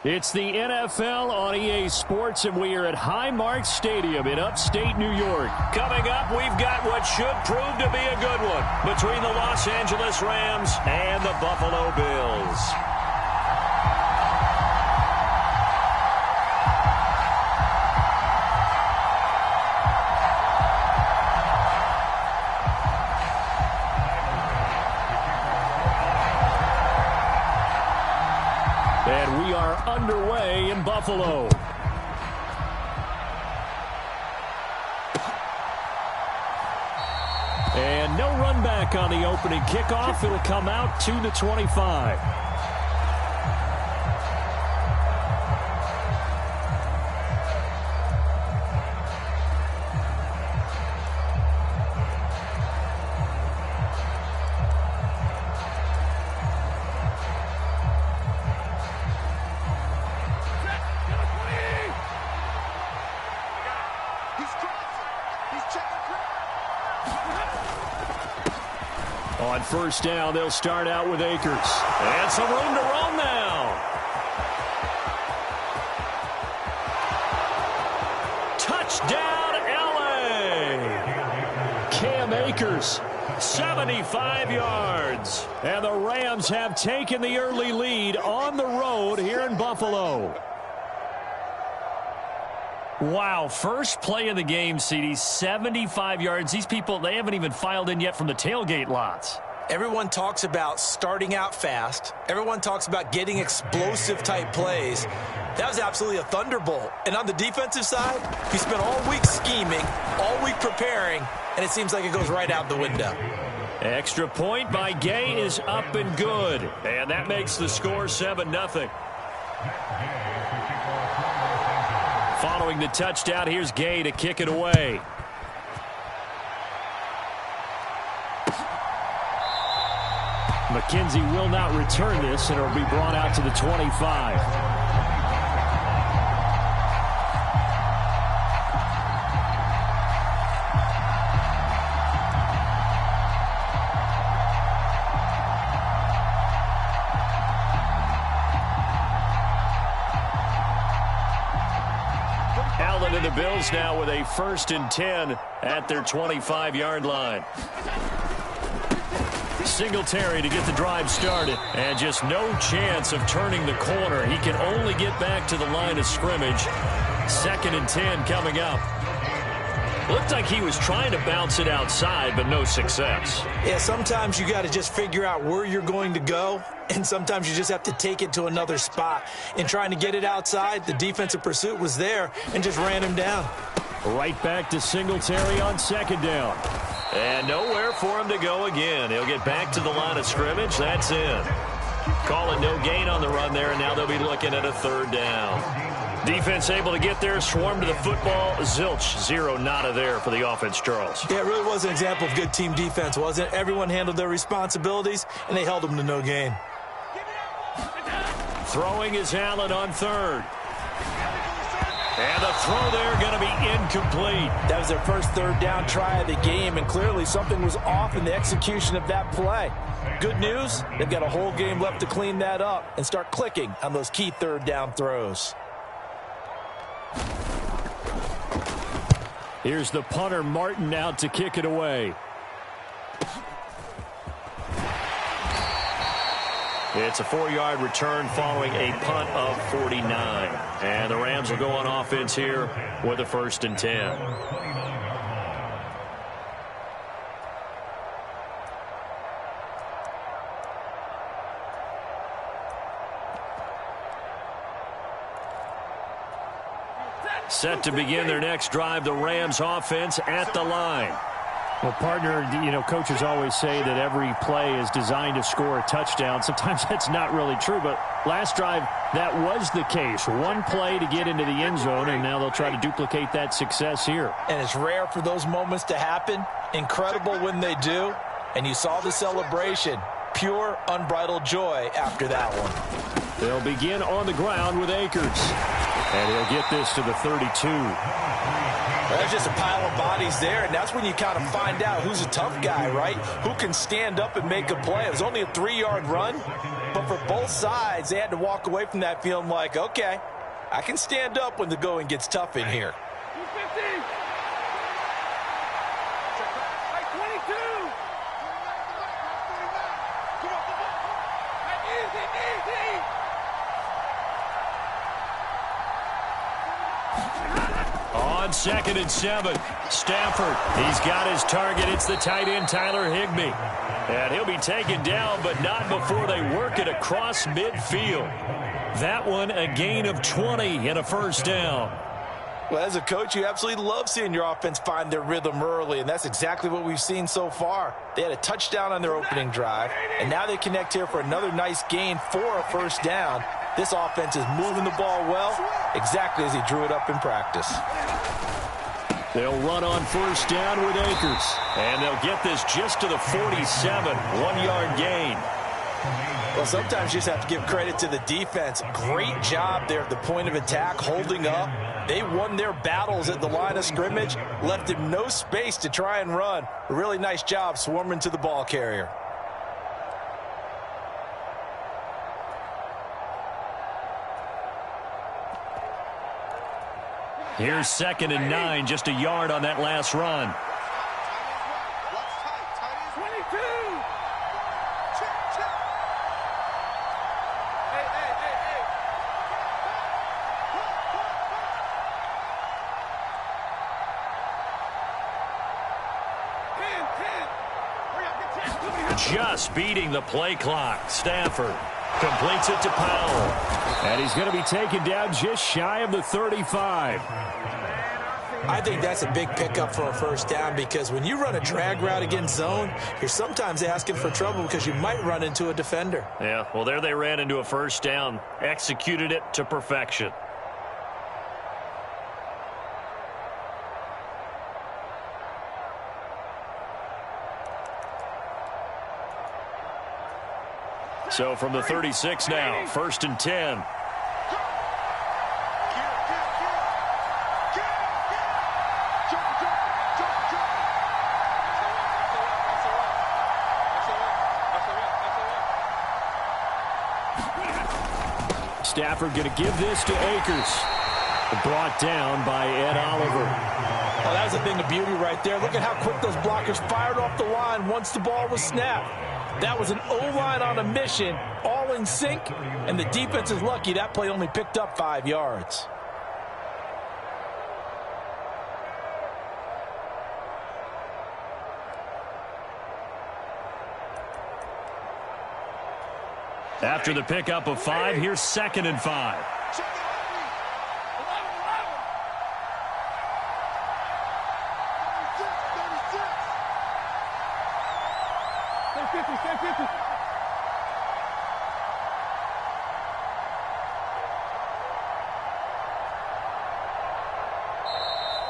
It's the NFL on EA Sports, and we are at Highmark Stadium in upstate New York. Coming up, we've got what should prove to be a good one between the Los Angeles Rams and the Buffalo Bills. And we are underway in Buffalo. And no run back on the opening kickoff. It'll come out to the 25. On first down, they'll start out with Akers. And some room to roam now. Touchdown, L.A. Cam Akers, 75 yards. And the Rams have taken the early lead on the road here in Buffalo. Wow, first play of the game, CD, 75 yards. These people, they haven't even filed in yet from the tailgate lots. Everyone talks about starting out fast. Everyone talks about getting explosive-type plays. That was absolutely a thunderbolt. And on the defensive side, he spent all week scheming, all week preparing, and it seems like it goes right out the window. Extra point by Gay is up and good. And that makes the score 7-0. Following the touchdown, here's Gay to kick it away. McKenzie will not return this, and it'll be brought out to the 25. Allen and the Bills now with a 1st and 10 at their 25-yard line. Singletary to get the drive started, and just no chance of turning the corner. He can only get back to the line of scrimmage. 2nd and 10 coming up. Looked like he was trying to bounce it outside, but no success. Yeah, sometimes you got to just figure out where you're going to go, and sometimes you just have to take it to another spot. In trying to get it outside, the defensive pursuit was there and just ran him down. Right back to Singletary on 2nd down. And nowhere for him to go again. He'll get back to the line of scrimmage. That's in. Calling no gain on the run there, and now they'll be looking at a 3rd down. Defense able to get there, swarm to the football. Zilch, 0 nada there for the offense, Charles. Yeah, it really was an example of good team defense, wasn't it? Everyone handled their responsibilities, and they held them to no gain. Throwing is Allen on 3rd. And the throw there going to be incomplete. That was their first 3rd down try of the game, and clearly something was off in the execution of that play. Good news, they've got a whole game left to clean that up and start clicking on those key 3rd down throws. Here's the punter, Martin, out to kick it away. It's a 4-yard return following a punt of 49. And the Rams will go on offense here with a 1st and 10. Set to begin their next drive, the Rams offense at the line. Well, partner, you know, coaches always say that every play is designed to score a touchdown. Sometimes that's not really true, but last drive, that was the case. One play to get into the end zone, and now they'll try to duplicate that success here. And it's rare for those moments to happen. Incredible when they do. And you saw the celebration. Pure, unbridled joy after that one. They'll begin on the ground with Akers. And he'll get this to the 32. There's just a pile of bodies there, and that's when you kind of find out who's a tough guy, right? Who can stand up and make a play. It was only a 3-yard run, but for both sides, they had to walk away from that feeling like, okay, I can stand up when the going gets tough in here. 250. Like 22. Easy. On 2nd and 7, Stafford, he's got his target. It's the tight end, Tyler Higbee. And he'll be taken down, but not before they work it across midfield. That one, a gain of 20 and a first down. Well, as a coach, you absolutely love seeing your offense find their rhythm early, and that's exactly what we've seen so far. They had a touchdown on their opening drive, and now they connect here for another nice gain for a first down. This offense is moving the ball well, exactly as he drew it up in practice. They'll run on first down with Akers. And they'll get this just to the 47, 1-yard gain. Well, sometimes you just have to give credit to the defense. Great job there at the point of attack, holding up. They won their battles at the line of scrimmage, left him no space to try and run. A really nice job swarming to the ball carrier. Here's 2nd and 9, just a yard on that last run. 22. Just beating the play clock. Stafford completes it to Powell. And he's going to be taken down just shy of the 35. I think that's a big pickup for a first down because when you run a drag route against zone, you're sometimes asking for trouble because you might run into a defender. Yeah, well, there they ran into a first down. Executed it to perfection. So from the 36 now, 1st and 10. Stafford going to give this to Akers. Brought down by Ed Oliver. Well, that was a thing of beauty right there. Look at how quick those blockers fired off the line once the ball was snapped. That was an O-line on a mission, all in sync, and the defense is lucky that play only picked up 5 yards. After the pickup of 5, here's 2nd and 5.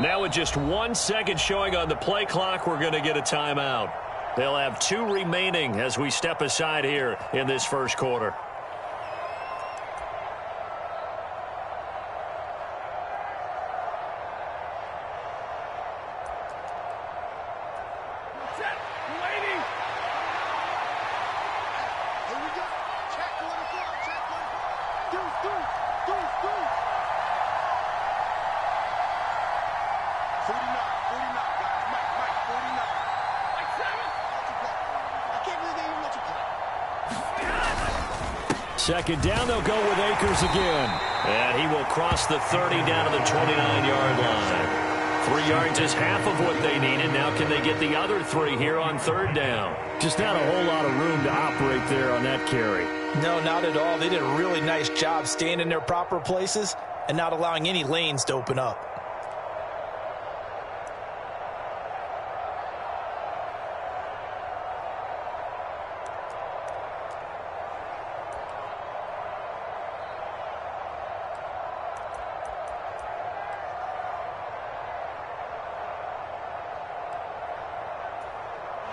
Now with just 1 second showing on the play clock, we're going to get a timeout. They'll have 2 remaining as we step aside here in this first quarter. Second down, they'll go with Akers again. And he will cross the 30 down to the 29-yard line. 3 yards is half of what they needed. Now can they get the other 3 here on 3rd down? Just not a whole lot of room to operate there on that carry. No, not at all. They did a really nice job staying in their proper places and not allowing any lanes to open up.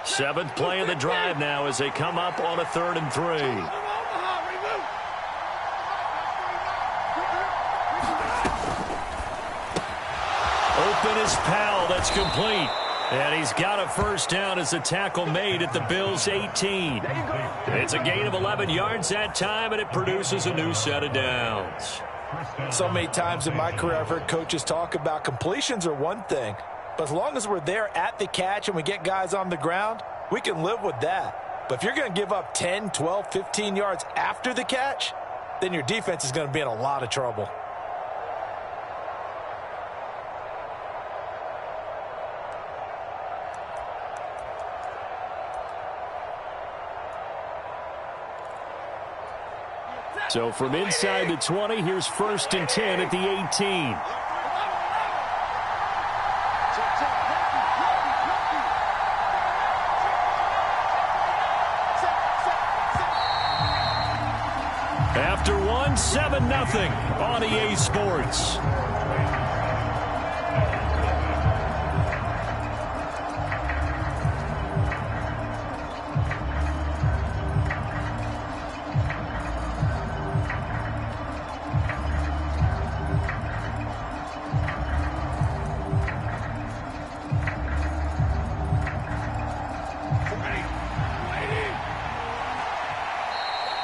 Seventh play of the drive now as they come up on a 3rd and 3. Open Chris Powell, that's complete. And he's got a first down as the tackle made at the Bills' 18. It's a gain of 11 yards that time, and it produces a new set of downs. So many times in my career I've heard coaches talk about completions are one thing, but as long as we're there at the catch and we get guys on the ground, we can live with that. But if you're going to give up 10, 12, 15 yards after the catch, then your defense is going to be in a lot of trouble. So from inside the 20, here's 1st and 10 at the 18. After one, 7-0 on EA Sports.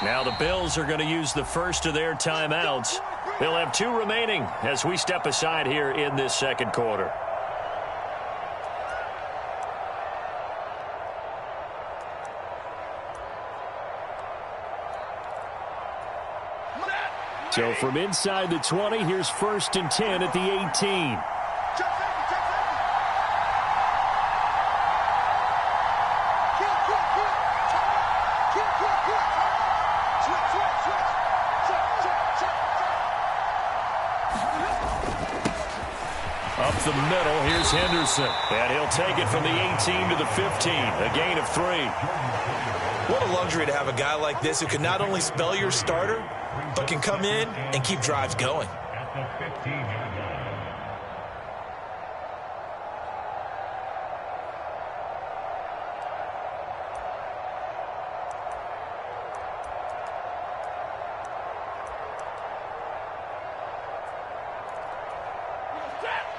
Now the Bills are going to use the first of their timeouts. They'll have 2 remaining as we step aside here in this second quarter. So from inside the 20, here's 1st and 10 at the 18. Up the middle, here's Henderson. And he'll take it from the 18 to the 15, a gain of 3. What a luxury to have a guy like this who can not only spell your starter, but can come in and keep drives going.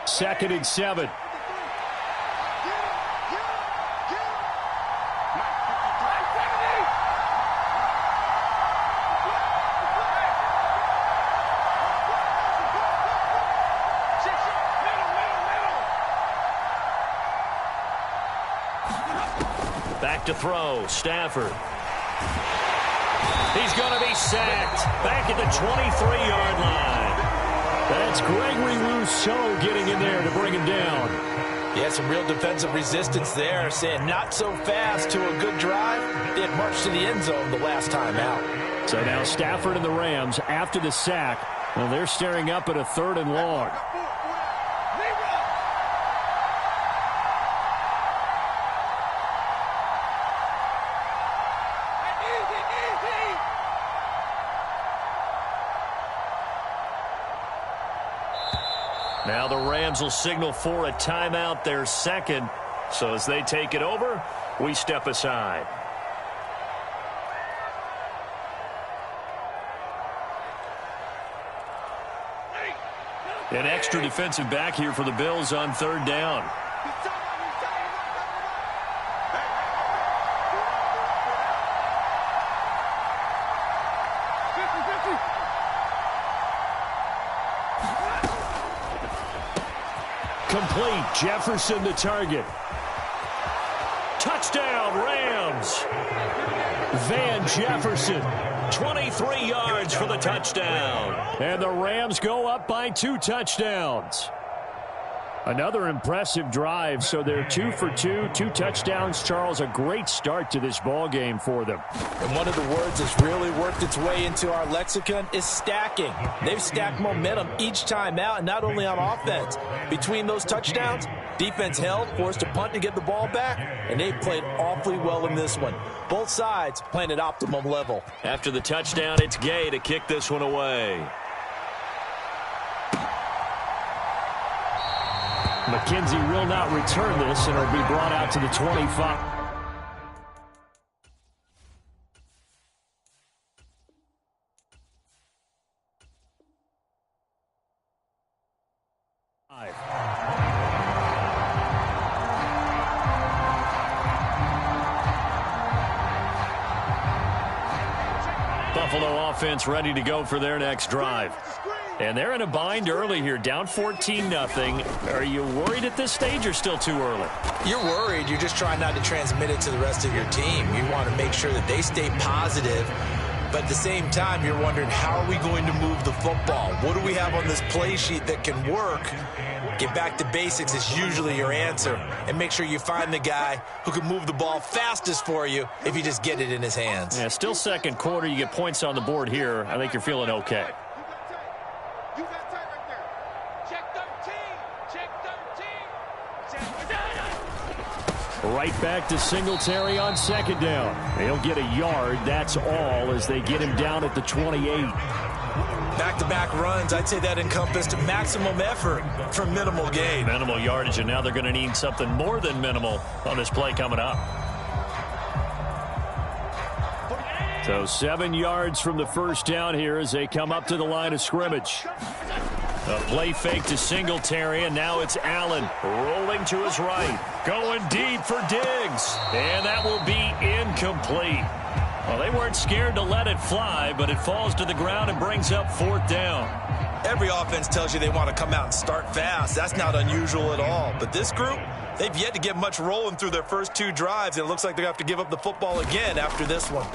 Second and 7. Back to throw, Stafford. He's going to be sacked. Back at the 23-yard line. That's Gregory Rousseau getting in there to bring him down. Yeah, some real defensive resistance there, saying not so fast to a good drive. They had marched to the end zone the last time out. So now Stafford and the Rams, after the sack, well, they're staring up at a 3rd and long. Now the Rams will signal for a timeout, their second. So as they take it over, we step aside. An extra defensive back here for the Bills on 3rd down. Complete. Jefferson the target. Touchdown, Rams. Van Jefferson, 23 yards for the touchdown. And the Rams go up by 2 touchdowns. Another impressive drive, so they're 2 for 2, 2 touchdowns. Charles, a great start to this ball game for them. And one of the words that's really worked its way into our lexicon is stacking. They've stacked momentum each time out, and not only on offense. Between those touchdowns, defense held, forced to punt to get the ball back, and they played awfully well in this one. Both sides playing at optimum level. After the touchdown, it's Gay to kick this one away. McKenzie will not return this, and it'll be brought out to the 25. Buffalo offense ready to go for their next drive. And they're in a bind early here, down 14-0. Are you worried at this stage or still too early? You're worried. You're just trying not to transmit it to the rest of your team. You want to make sure that they stay positive. But at the same time, you're wondering, how are we going to move the football? What do we have on this play sheet that can work? Get back to basics is usually your answer. And make sure you find the guy who can move the ball fastest for you if you just get it in his hands. Yeah, still second quarter. You get points on the board here. I think you're feeling okay. You got tight right there. Check 13. Check 13. Right back to Singletary on second down. They'll get a yard. That's all as they get him down at the 28. Back-to-back runs, I'd say that encompassed maximum effort for minimal gain. Minimal yardage, and now they're going to need something more than minimal on this play coming up. So 7 yards from the first down here as they come up to the line of scrimmage. A play fake to Singletary, and now it's Allen rolling to his right. Going deep for Diggs, and that will be incomplete. Well, they weren't scared to let it fly, but it falls to the ground and brings up fourth down. Every offense tells you they want to come out and start fast. That's not unusual at all. But this group, they've yet to get much rolling through their first 2 drives. It looks like they're going to have to give up the football again after this one.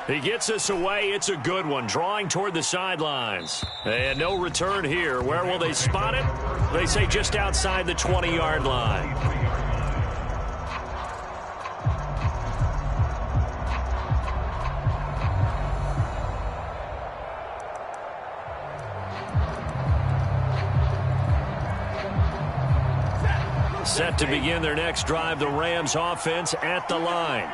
He gets us away. It's a good one, drawing toward the sidelines. And no return here. Where will they spot it? They say just outside the 20-yard line. Set to begin their next drive, the Rams offense at the line.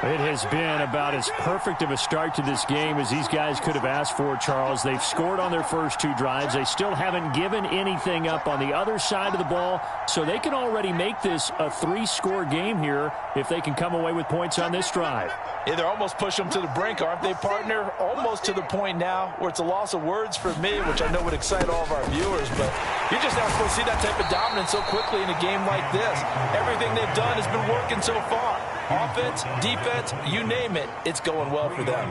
It has been about as perfect of a start to this game as these guys could have asked for, Charles. They've scored on their first 2 drives. They still haven't given anything up on the other side of the ball, so they can already make this a 3-score game here if they can come away with points on this drive. Yeah, they're almost pushing them to the brink, aren't they, partner? Almost to the point now where it's a loss of words for me, which I know would excite all of our viewers, but you're just not supposed to see that type of dominance so quickly in a game like this. Everything they've done has been working so far. Offense, defense, you name it, it's going well for them.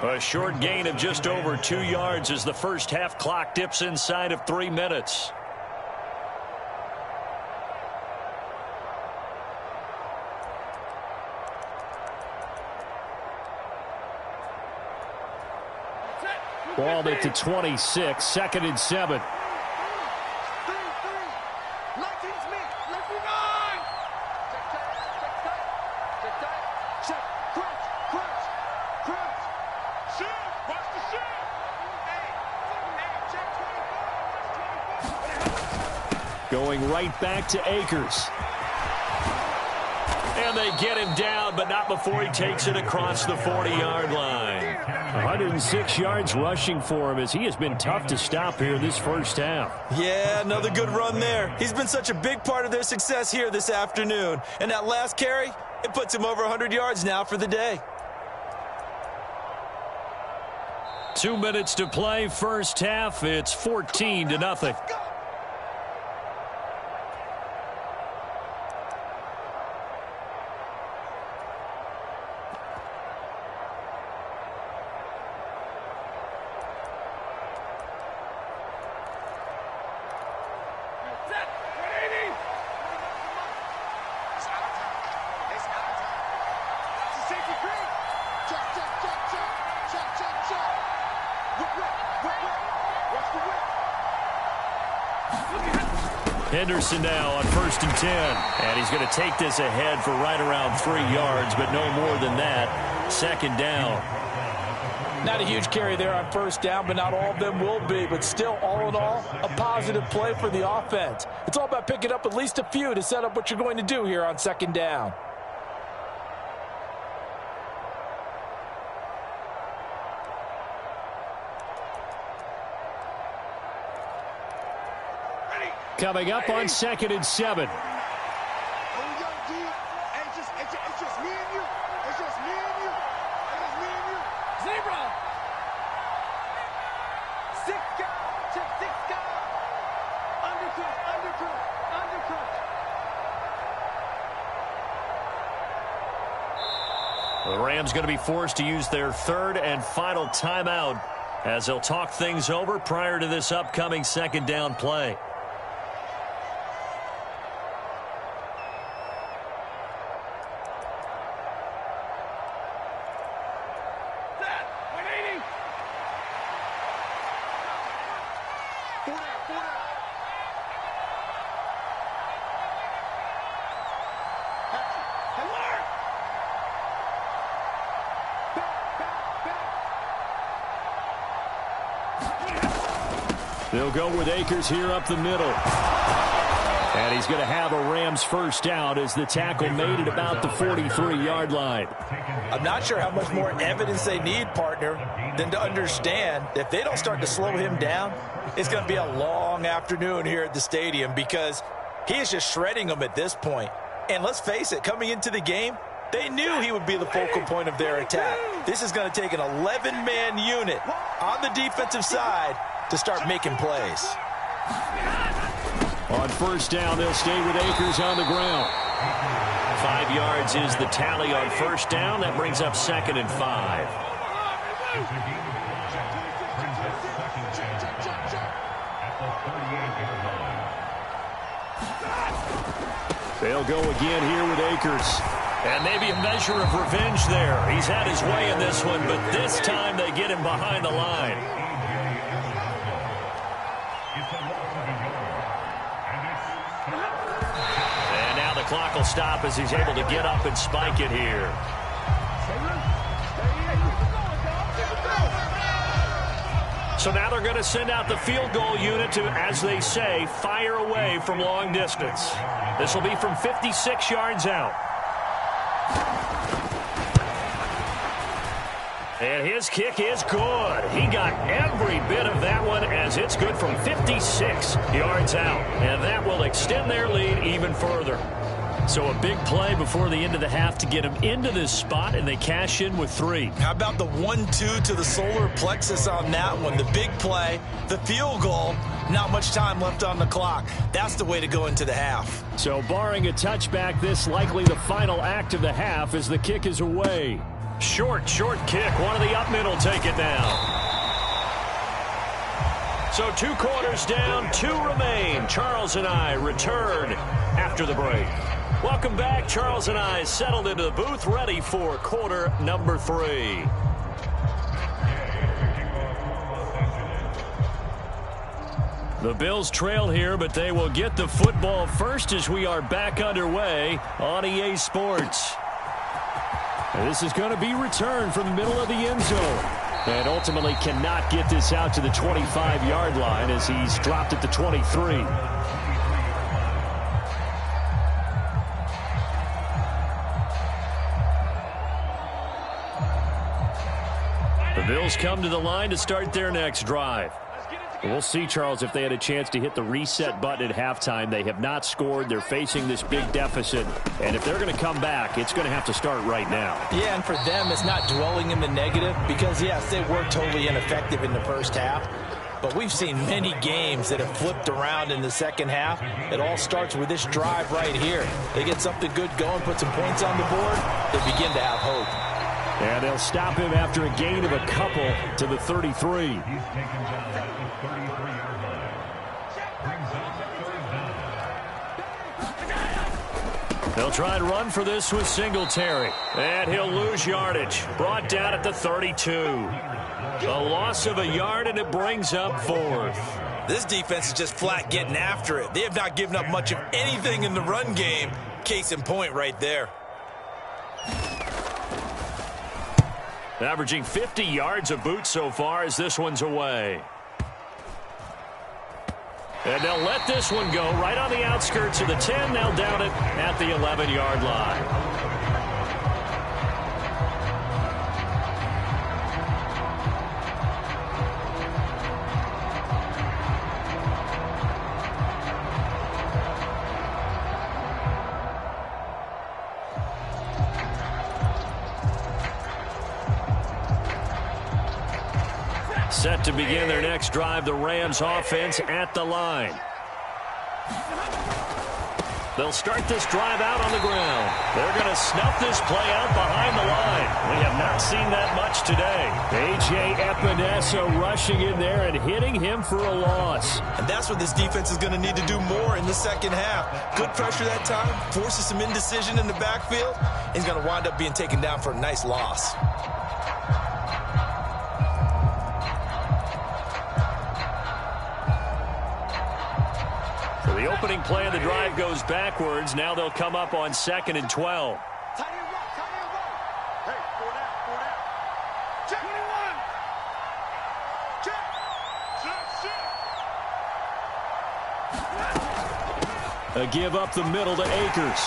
A short gain of just over 2 yards as the first half clock dips inside of 3 minutes. Ball at the 26, 2nd and 7. Going right back to Akers. And they get him down, but not before he takes it across the 40-yard line. 106 yards rushing for him as he has been tough to stop here in this first half. Yeah, another good run there. He's been such a big part of their success here this afternoon. And that last carry, it puts him over 100 yards now for the day. 2 minutes to play, first half. It's 14-0. Henderson now on 1st and 10. And he's going to take this ahead for right around 3 yards, but no more than that. 2nd down. Not a huge carry there on first down, but not all of them will be. But still, all in all, a positive play for the offense. It's all about picking up at least a few to set up what you're going to do here on 2nd down. Coming up on 2nd and 7. The Rams going to be forced to use their third and final timeout as they'll talk things over prior to this upcoming second down play. They'll go with Akers here up the middle. And he's going to have a Rams first down as the tackle made at about the 43-yard line. I'm not sure how much more evidence they need, partner, than to understand that if they don't start to slow him down, it's going to be a long afternoon here at the stadium because he is just shredding them at this point. And let's face it, coming into the game, they knew he would be the focal point of their attack. This is going to take an 11-man unit on the defensive side to start making plays. On first down, they'll stay with Akers on the ground. 5 yards is the tally on first down. That brings up 2nd and 5. They'll go again here with Akers. And maybe a measure of revenge there. He's had his way in this one, but this time they get him behind the line. And now the clock will stop as he's able to get up and spike it here. So now they're going to send out the field goal unit to, as they say, fire away from long distance. This will be from 56 yards out. And his kick is good. He got every bit of that one as it's good from 56 yards out. And that will extend their lead even further. So a big play before the end of the half to get them into this spot, and they cash in with 3. How about the 1-2 to the solar plexus on that one? The big play, the field goal, not much time left on the clock. That's the way to go into the half. So barring a touchback, this likely the final act of the half as the kick is away. Short kick. One of the up men will take it down. So 2 quarters down, 2 remain. Charles and I return after the break. Welcome back. Charles and I settled into the booth, ready for quarter number 3. The Bills trail here, but they will get the football first as we are back underway on EA Sports. And this is going to be returned from the middle of the end zone. And ultimately cannot get this out to the 25-yard line as he's dropped at the 23. The Bills come to the line to start their next drive. We'll see, Charles, if they had a chance to hit the reset button at halftime. They have not scored. They're facing this big deficit. And if they're going to come back, it's going to have to start right now. Yeah, and for them, it's not dwelling in the negative because, yes, they were totally ineffective in the first half. But we've seen many games that have flipped around in the second half. It all starts with this drive right here. They get something good going, put some points on the board, they begin to have hope. And they'll stop him after a gain of a couple to the 33. They'll try and run for this with Singletary. And he'll lose yardage. Brought down at the 32. A loss of a yard, and it brings up 4th. This defense is just flat getting after it. They have not given up much of anything in the run game. Case in point right there. Averaging 50 yards a boot so far as this one's away. And they'll let this one go right on the outskirts of the 10. They'll down it at the 11-yard line. Set to begin their next drive, the Rams offense at the line. They'll start this drive out on the ground. They're going to snuff this play out behind the line. We have not seen that much today. A.J. Epinesa rushing in there and hitting him for a loss. And that's what this defense is going to need to do more in the second half. Good pressure that time, forces some indecision in the backfield. He's going to wind up being taken down for a nice loss. So the opening play of the drive goes backwards. Now they'll come up on 2nd and 12. A give up the middle to Akers.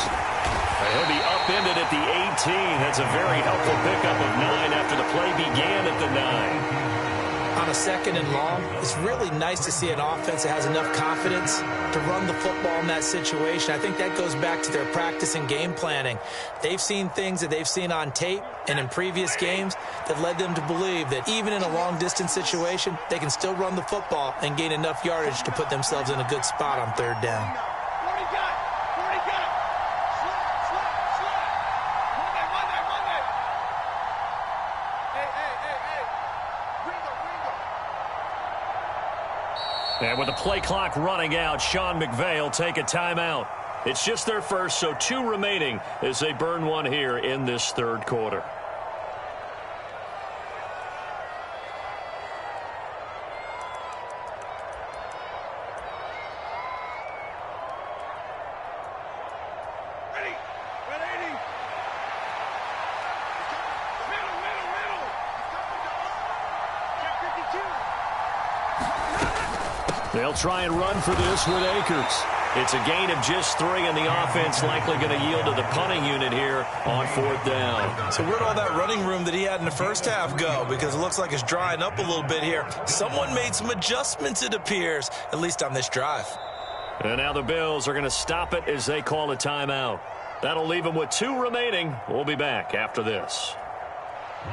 He'll be upended at the 18. That's a very helpful pickup of 9 after the play began at the 9. On a 2nd and long, it's really nice to see an offense that has enough confidence to run the football in that situation. I think that goes back to their practice and game planning. They've seen things that they've seen on tape and in previous games that led them to believe that even in a long-distance situation, they can still run the football and gain enough yardage to put themselves in a good spot on 3rd down. And with the play clock running out, Sean McVay will take a timeout. It's just their first, so 2 remaining as they burn one here in this 3rd quarter. They'll try and run for this with Akers. It's a gain of just 3, and the offense likely going to yield to the punting unit here on 4th down. So where'd all that running room that he had in the first half go? Because it looks like it's drying up a little bit here. Someone made some adjustments, it appears, at least on this drive. And now the Bills are going to stop it as they call a timeout. That'll leave them with 2 remaining. We'll be back after this.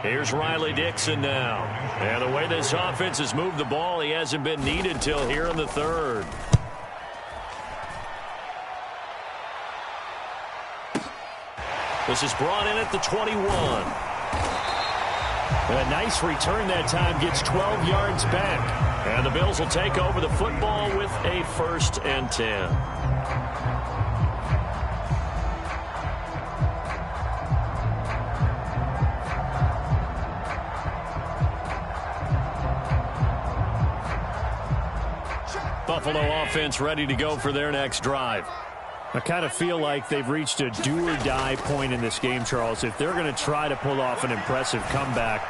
Here's Riley Dixon now. And the way this offense has moved the ball, he hasn't been needed till here in the 3rd. This is brought in at the 21. A nice return that time, gets 12 yards back. And the Bills will take over the football with a 1st and 10. Buffalo offense ready to go for their next drive. I kind of feel like they've reached a do-or-die point in this game, Charles. If they're going to try to pull off an impressive comeback,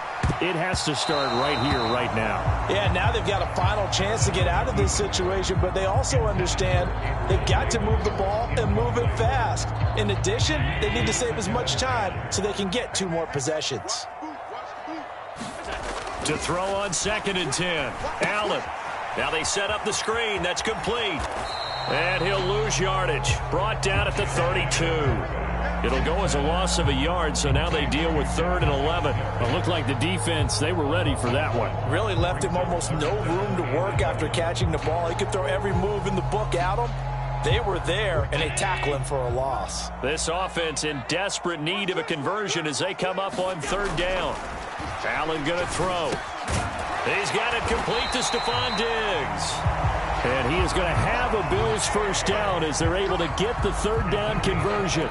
it has to start right here, right now. Yeah, now they've got a final chance to get out of this situation, but they also understand they've got to move the ball and move it fast. In addition, they need to save as much time so they can get 2 more possessions. To throw on 2nd and 10. Allen. Now they set up the screen. That's complete. And he'll lose yardage. Brought down at the 32. It'll go as a loss of a yard, so now they deal with 3rd and 11. It looked like the defense, they were ready for that one. Really left him almost no room to work after catching the ball. He could throw every move in the book at him. They were there, and they tackle him for a loss. This offense in desperate need of a conversion as they come up on 3rd down. Allen going to throw. He's got it complete to Stephon Diggs. And he is going to have a Bills 1st down as they're able to get the 3rd down conversion.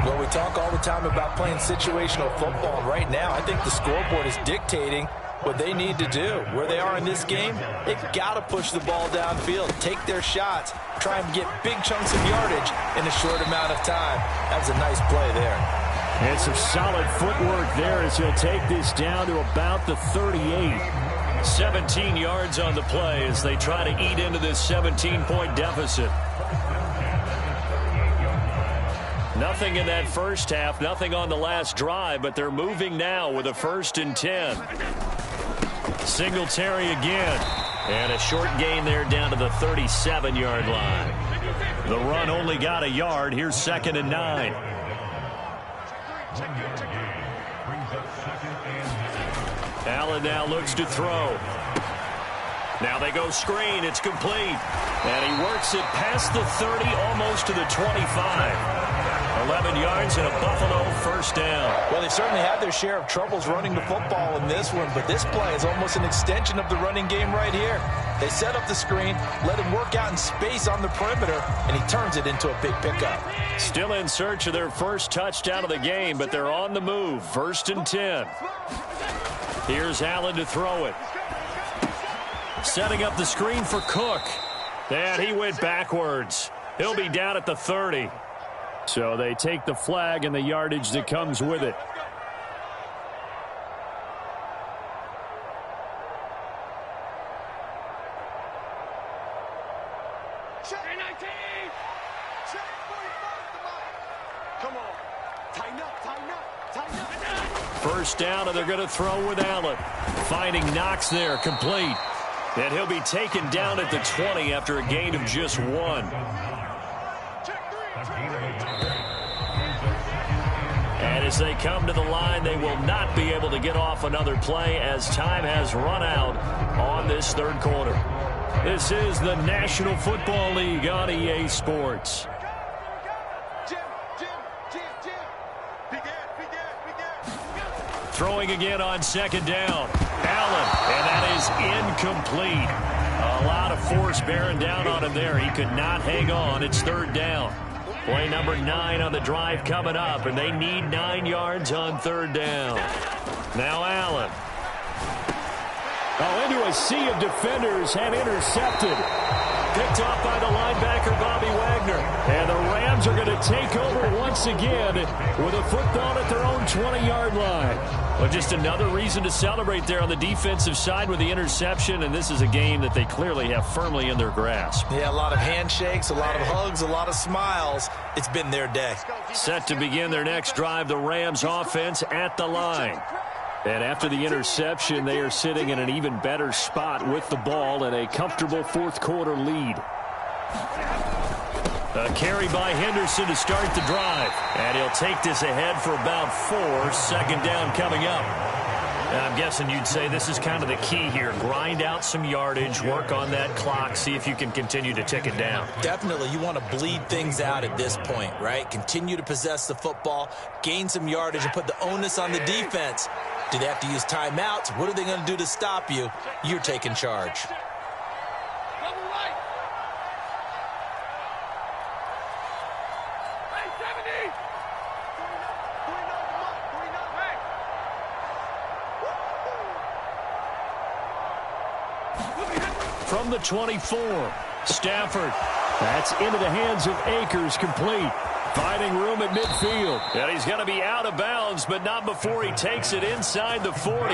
Well, we talk all the time about playing situational football, and right now I think the scoreboard is dictating what they need to do. Where they are in this game, they've got to push the ball downfield, take their shots, try and get big chunks of yardage in a short amount of time. That was a nice play there. And some solid footwork there as he'll take this down to about the 38. 17 yards on the play as they try to eat into this 17-point deficit. Nothing in that first half, nothing on the last drive, but they're moving now with a 1st and 10. Singletary again. And a short gain there down to the 37-yard line. The run only got a yard. Here's 2nd and 9. Allen now looks to throw. Now they go screen. It's complete. And he works it past the 30, almost to the 25. 11 yards and a Buffalo first down. Well, they certainly had their share of troubles running the football in this one, but this play is almost an extension of the running game right here. They set up the screen, let him work out in space on the perimeter, and he turns it into a big pickup. Still in search of their first touchdown of the game, but they're on the move. 1st and 10. Here's Allen to throw it. Setting up the screen for Cook. And he went backwards. He'll be down at the 30. So they take the flag and the yardage that comes with it. Come on. Tighten up, tighten up, tighten up. First down, and they're going to throw with Allen. Finding Knox there, complete. And he'll be taken down at the 20 after a gain of just 1. And as they come to the line, they will not be able to get off another play as time has run out on this third quarter. This is the National Football League on EA Sports. Throwing again on 2nd down. Allen, and that is incomplete. A lot of force bearing down on him there. He could not hang on. It's 3rd down. Play number 9 on the drive coming up, and they need 9 yards on 3rd down. Now Allen. Oh, into a sea of defenders and intercepted. Picked off by the linebacker, Bobby Wagner. And the Rams are going to take over once again with a football at their own 20-yard line. Well, just another reason to celebrate there on the defensive side with the interception, and this is a game that they clearly have firmly in their grasp. Yeah, a lot of handshakes, a lot of hugs, a lot of smiles. It's been their day. Set to begin their next drive, the Rams offense at the line. And after the interception, they are sitting in an even better spot with the ball and a comfortable fourth quarter lead. A carry by Henderson to start the drive. And he'll take this ahead for about 4. 2nd down coming up. And I'm guessing you'd say this is kind of the key here. Grind out some yardage, work on that clock, see if you can continue to tick it down. Definitely, you want to bleed things out at this point, right? Continue to possess the football, gain some yardage, and put the onus on the defense. Do they have to use timeouts? What are they going to do to stop you? You're taking charge. From the 24, Stafford. That's into the hands of Akers, complete. Finding room at midfield. And he's going to be out of bounds, but not before he takes it inside the 40.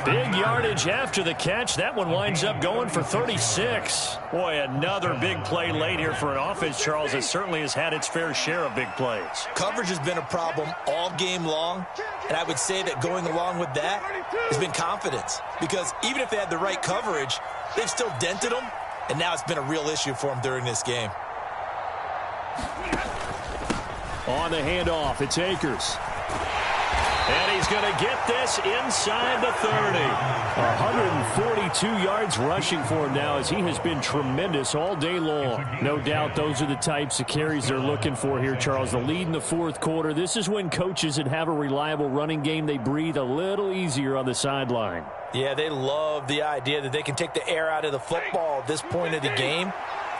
Big yardage after the catch. That one winds up going for 36. Boy, another big play late here for an offense, Charles, that certainly has had its fair share of big plays. Coverage has been a problem all game long, and I would say that going along with that has been confidence. Because even if they had the right coverage, they've still dented them, and now it's been a real issue for them during this game. On the handoff, it's Akers. And he's going to get this inside the 30. 142 yards rushing for him now as he has been tremendous all day long. No doubt those are the types of carries they're looking for here, Charles. The lead in the fourth quarter. This is when coaches that have a reliable running game, they breathe a little easier on the sideline. Yeah, they love the idea that they can take the air out of the football at this point of the game.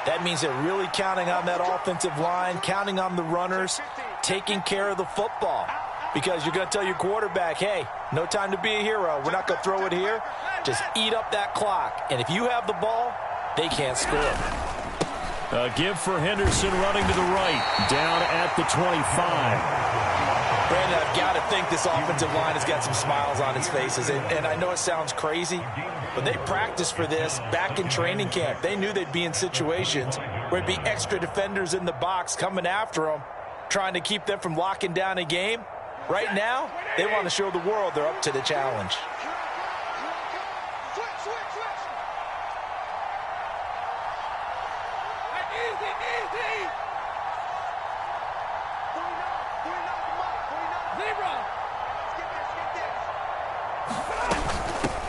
That means they're really counting on that offensive line, counting on the runners, taking care of the football. Because you're going to tell your quarterback, hey, no time to be a hero. We're not going to throw it here. Just eat up that clock. And if you have the ball, they can't score. A give for Henderson running to the right. Down at the 25. Brandon, I've got to think this offensive line has got some smiles on its faces. And I know it sounds crazy, but they practiced for this back in training camp. They knew they'd be in situations where it'd be extra defenders in the box coming after them, trying to keep them from locking down a game. Right now, they want to show the world they're up to the challenge.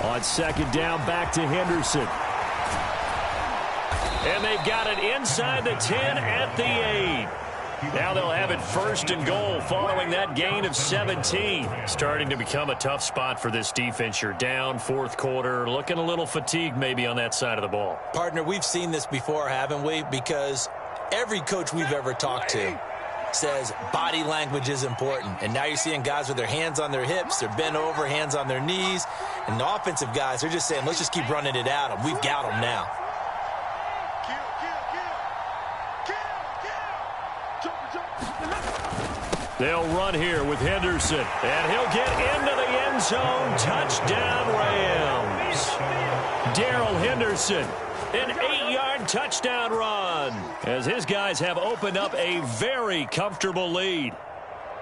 On 2nd down, back to Henderson. And they've got it inside the 10 at the 8. Now they'll have it 1st and goal following that gain of 17. Starting to become a tough spot for this defense. You're down 4th quarter, looking a little fatigued maybe on that side of the ball. Partner, we've seen this before, haven't we? Because every coach we've ever talked to says body language is important. And now you're seeing guys with their hands on their hips, they're bent over, hands on their knees. And the offensive guys, they're just saying, let's just keep running it at them. We've got them now. They'll run here with Henderson, and he'll get into the end zone. Touchdown, Rams. Darrell Henderson, an 8-yard touchdown run, as his guys have opened up a very comfortable lead.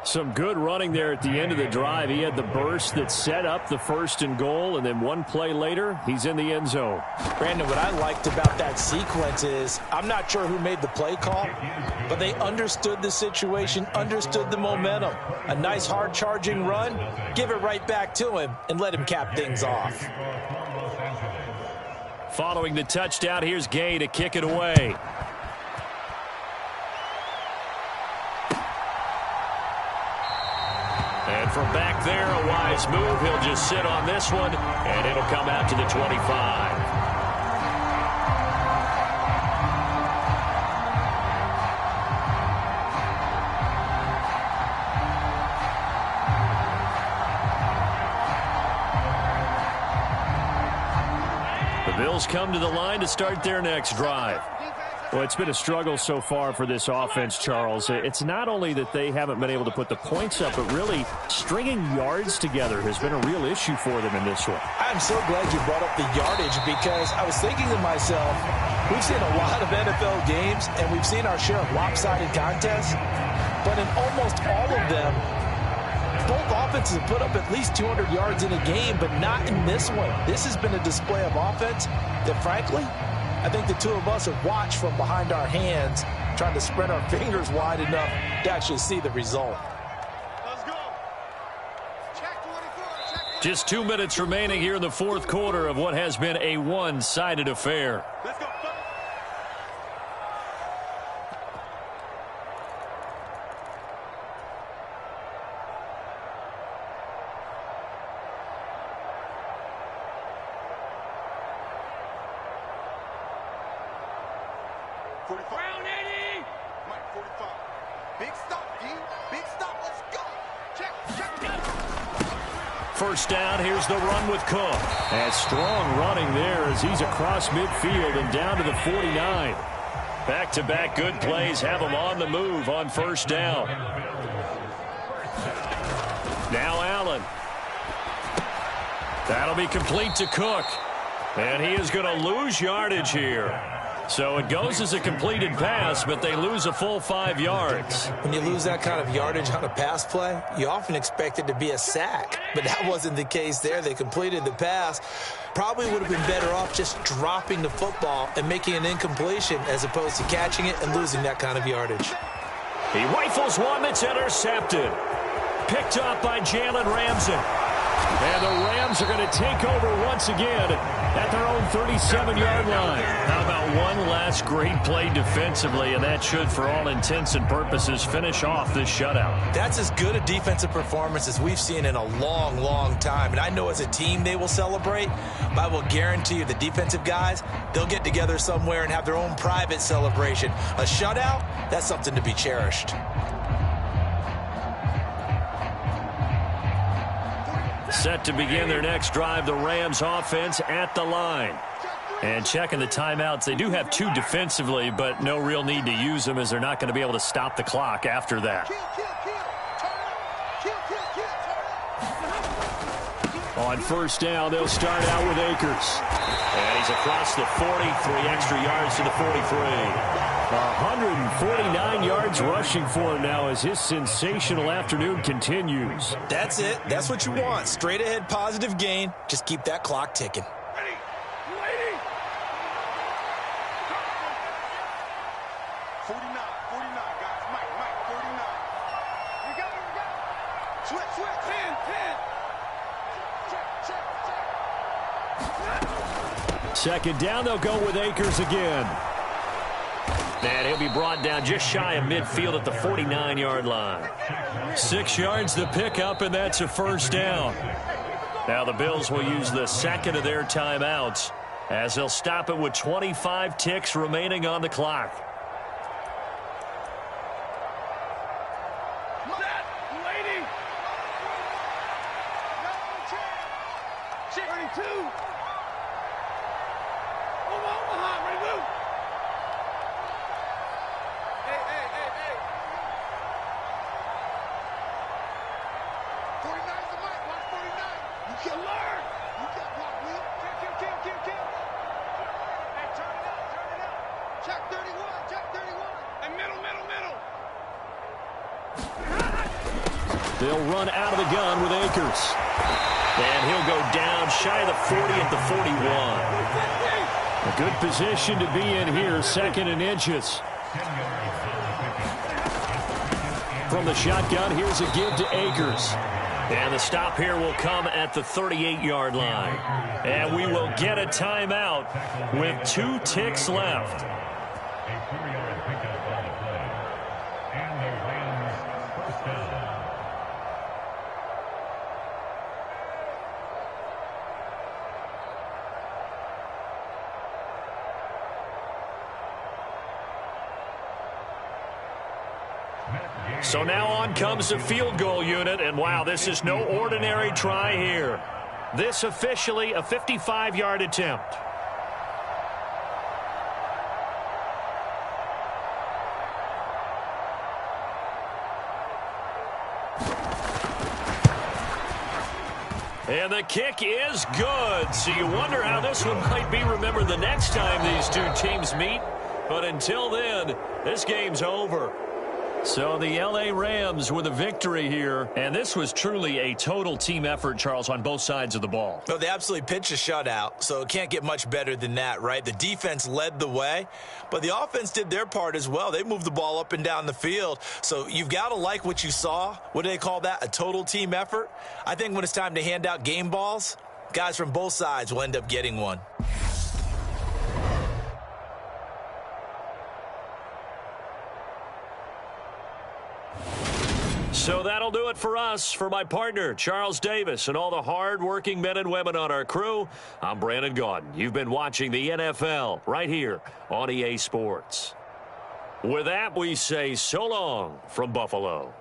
Some good running there at the end of the drive. He had the burst that set up the 1st and goal, and then one play later, he's in the end zone. Brandon, what I liked about that sequence is I'm not sure who made the play call, but they understood the situation, understood the momentum. A nice hard-charging run, give it right back to him, and let him cap things off. Following the touchdown, here's Gay to kick it away. And from back there, a wise move. He'll just sit on this one, and it'll come out to the 25. The Bills come to the line to start their next drive. Well, it's been a struggle so far for this offense, Charles. It's not only that they haven't been able to put the points up, but really stringing yards together has been a real issue for them in this one. I'm so glad you brought up the yardage, because I was thinking to myself, we've seen a lot of NFL games, and we've seen our share of lopsided contests, but in almost all of them, both offenses have put up at least 200 yards in a game, but not in this one. This has been a display of offense that, frankly, I think the two of us have watched from behind our hands, trying to spread our fingers wide enough to actually see the result. Let's go. Check 24. Check. Just 2 minutes remaining here in the 4th quarter of what has been a one-sided affair. Let's go. Round 80. Mike 45. Big stop, D. Big stop. Let's go. Check. First down, here's the run with Cook. And strong running there as he's across midfield and down to the 49. Back-to-back good plays have him on the move on first down. Now Allen. That'll be complete to Cook. And he is going to lose yardage here. So it goes as a completed pass, but they lose a full 5 yards. When you lose that kind of yardage on a pass play, you often expect it to be a sack. But that wasn't the case there. They completed the pass. Probably would have been better off just dropping the football and making an incompletion as opposed to catching it and losing that kind of yardage. He rifles one that's intercepted. Picked up by Jalen Ramsey. And the Rams are going to take over once again at their own 37-yard line. How about one last great play defensively, and that should, for all intents and purposes, finish off this shutout. That's as good a defensive performance as we've seen in a long, long time. And I know as a team they will celebrate, but I will guarantee you the defensive guys, they'll get together somewhere and have their own private celebration. A shutout, that's something to be cherished. Set to begin their next drive, the Rams offense at the line. And checking the timeouts, they do have 2 defensively, but no real need to use them as they're not going to be able to stop the clock after that. On first down, they'll start out with Akers. And he's across the 40, 3 extra yards to the 43. 149 yards rushing for him now as his sensational afternoon continues. That's it. That's what you want. Straight ahead positive gain. Just keep that clock ticking. Ready. 49, guys. Mike, 49. We got it. Switch. 10. Second down, they'll go with Akers again. And he'll be brought down just shy of midfield at the 49-yard line. 6 yards the pickup, and that's a first down. Now the Bills will use the second of their timeouts as they'll stop it with 25 ticks remaining on the clock. Lady. No check. 32. Omaha, ready, move. Hey. 49's the mic. Watch 49. You can learn. You can block, Will. Kill. Hey, turn it up. Check 31. Hey, middle. They'll run out of the gun with Akers. And he'll go down shy of the 40 at the 41. A good position to be in here, 2nd and inches. From the shotgun, here's a give to Akers. And the stop here will come at the 38-yard line. And we will get a timeout with 2 ticks left. So now on comes the field goal unit, and wow, this is no ordinary try here. This officially a 55-yard attempt. And the kick is good. So you wonder how this one might be remembered the next time these two teams meet. But until then, this game's over. So the L.A. Rams with a victory here. And this was truly a total team effort, Charles, on both sides of the ball. No, they absolutely pitched a shutout, so it can't get much better than that, right? The defense led the way, but the offense did their part as well. They moved the ball up and down the field. So you've got to like what you saw. What do they call that? A total team effort? I think when it's time to hand out game balls, guys from both sides will end up getting one. So that'll do it for us. For my partner, Charles Davis, and all the hard-working men and women on our crew, I'm Brandon Gaudin. You've been watching the NFL right here on EA Sports. With that, we say so long from Buffalo.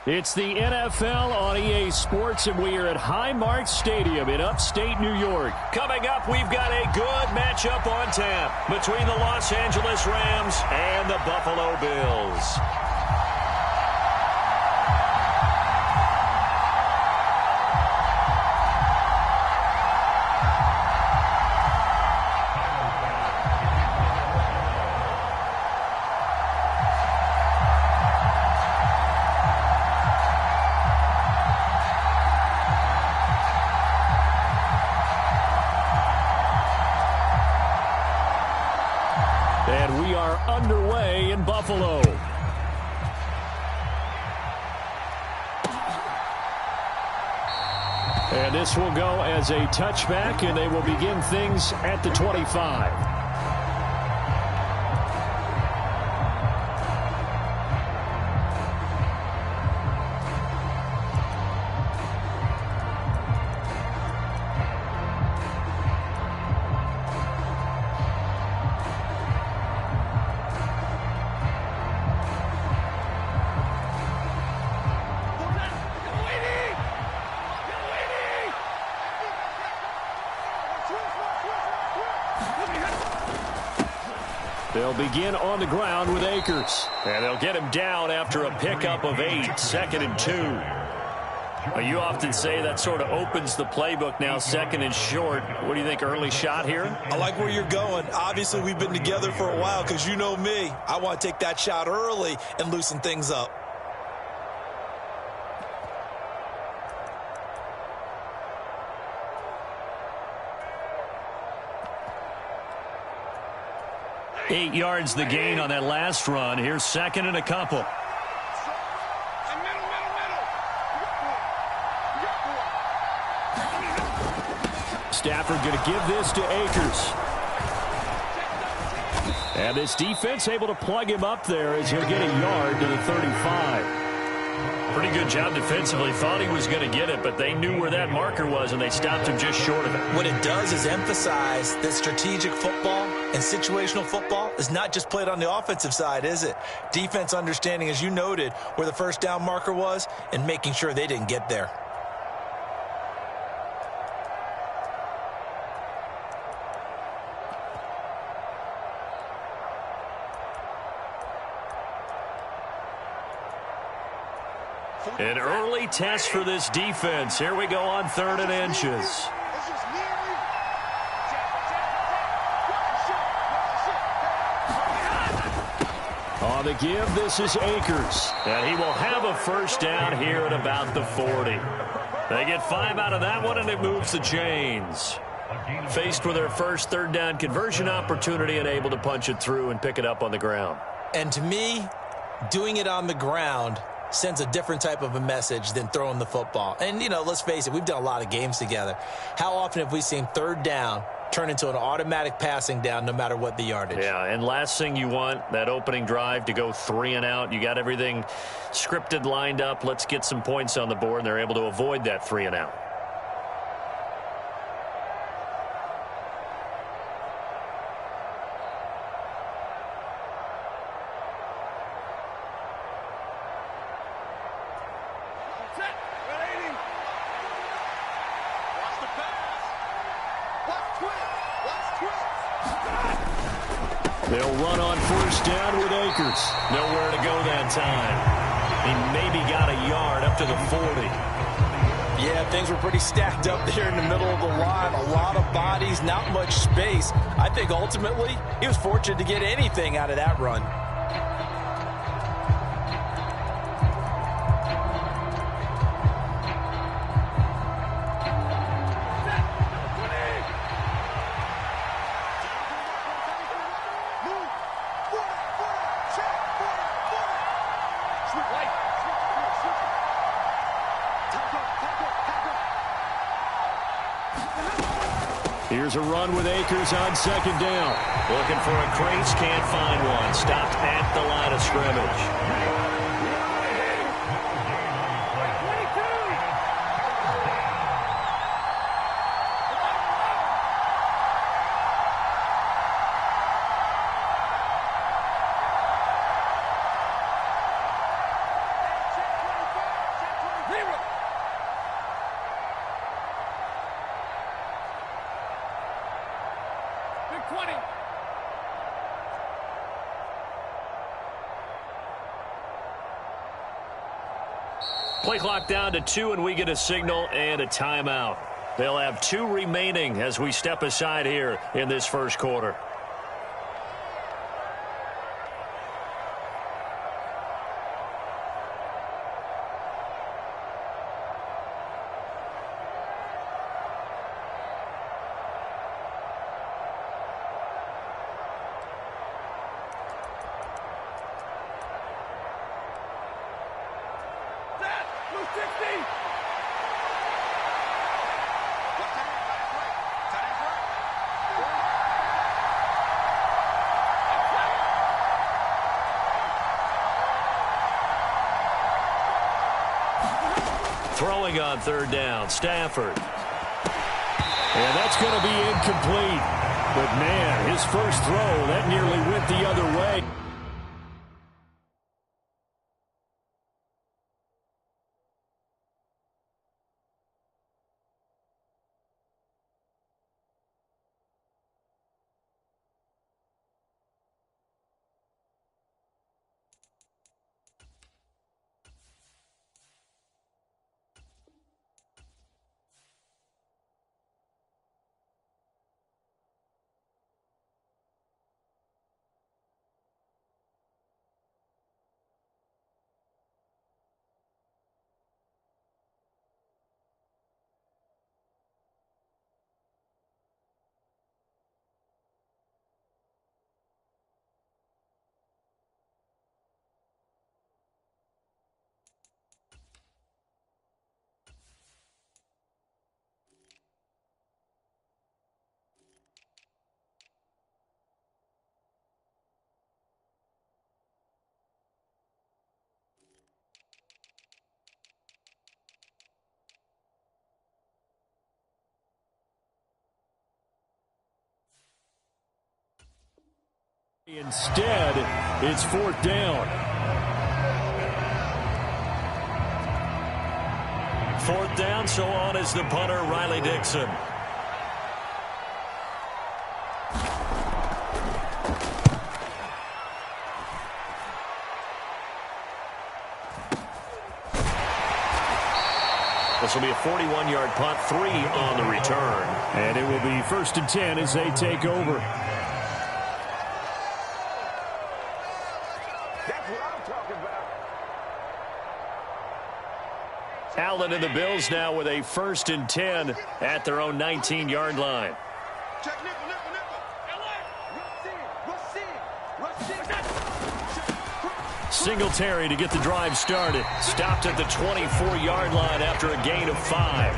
It's the NFL on EA Sports, and we are at Highmark Stadium in upstate New York. Coming up, we've got a good matchup on tap between the Los Angeles Rams and the Buffalo Bills. And we are underway in Buffalo. And this will go as a touchback, and they will begin things at the 25. They'll begin on the ground with Akers. And they'll get him down after a pickup of 8, 2nd and 2. Well, you often say that sort of opens the playbook now, 2nd and short. What do you think, early shot here? I like where you're going. Obviously, we've been together for a while because you know me. I want to take that shot early and loosen things up. Eight yards the gain on that last run. Here's 2nd and a couple. Stafford going to give this to Akers. And this defense able to plug him up there as he'll get a yard to the 35. Pretty good job defensively. Thought he was going to get it, but they knew where that marker was, and they stopped him just short of it. What it does is emphasize that strategic football and situational football is not just played on the offensive side, is it? Defense understanding, as you noted, where the first down marker was and making sure they didn't get there. An early test for this defense. Here we go on 3rd and inches. On the give, this is Akers. And he will have a first down here at about the 40. They get 5 out of that one, and it moves the chains. Faced with their first 3rd down conversion opportunity and able to punch it through and pick it up on the ground. And to me, doing it on the ground sends a different type of a message than throwing the football. And, you know, let's face it, we've done a lot of games together. How often have we seen 3rd down turn into an automatic passing down no matter what the yardage? Yeah, and last thing you want, that opening drive to go 3 and out. You got everything scripted, lined up. Let's get some points on the board, and they're able to avoid that 3 and out. They'll run on 1st down with Akers. Nowhere to go that time. He maybe got a yard up to the 40. Yeah, things were pretty stacked up there in the middle of the line. A lot of bodies, not much space. I think ultimately he was fortunate to get anything out of that run. Here's a run with Akers on 2nd down. Looking for a crease, can't find one. Stopped at the line of scrimmage. Play clock down to 2, and we get a signal and a timeout. They'll have 2 remaining as we step aside here in this first quarter. Throwing on third down, Stafford. And that's going to be incomplete. But, man, his first throw, that nearly went the other way. Instead, it's fourth down. Fourth down, so on is the punter, Riley Dixon. This will be a 41-yard punt, 3 on the return. And it will be 1st and 10 as they take over. Allen and the Bills now with a 1st and 10 at their own 19-yard line. Check nickel, nickel, nickel. Singletary to get the drive started. Stopped at the 24-yard line after a gain of 5.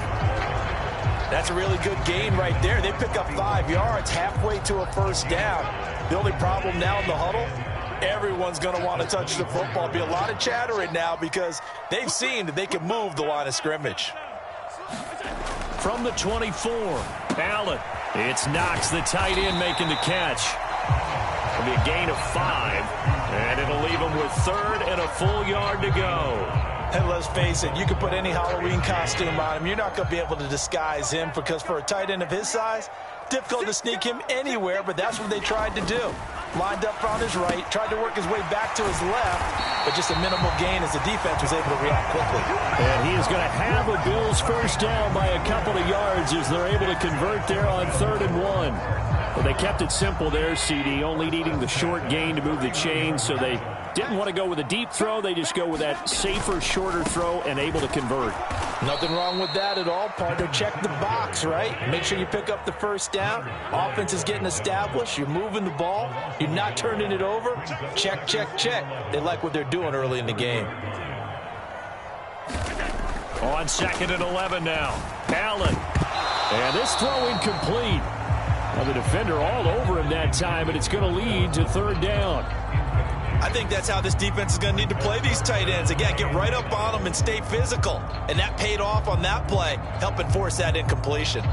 That's a really good gain right there. They pick up 5 yards halfway to a first down. The only problem now in the huddle, everyone's going to want to touch the football. Be a lot of chattering now because they've seen that they can move the line of scrimmage. From the 24, Allen. It's Knox, the tight end, making the catch. It'll be a gain of 5, and it'll leave him with 3rd and a full yard to go. And let's face it, you can put any Halloween costume on him. You're not going to be able to disguise him because for a tight end of his size, difficult to sneak him anywhere, but that's what they tried to do. Lined up on his right, tried to work his way back to his left, but just a minimal gain as the defense was able to react quickly. And he is going to have a Bills first down by a couple of yards as they're able to convert there on 3rd and 1. Well, they kept it simple there, CD, only needing the short gain to move the chains, so they didn't want to go with a deep throw. They just go with that safer, shorter throw and able to convert. Nothing wrong with that at all, partner. Check the box, right? Make sure you pick up the first down. Offense is getting established. You're moving the ball. You're not turning it over. Check, check, check. They like what they're doing early in the game. On 2nd and 11 now. Allen. And this throw incomplete. Well, the defender all over him that time, and it's going to lead to 3rd down. I think that's how this defense is going to need to play these tight ends. Again, get right up on them and stay physical. And that paid off on that play, helping force that incompletion.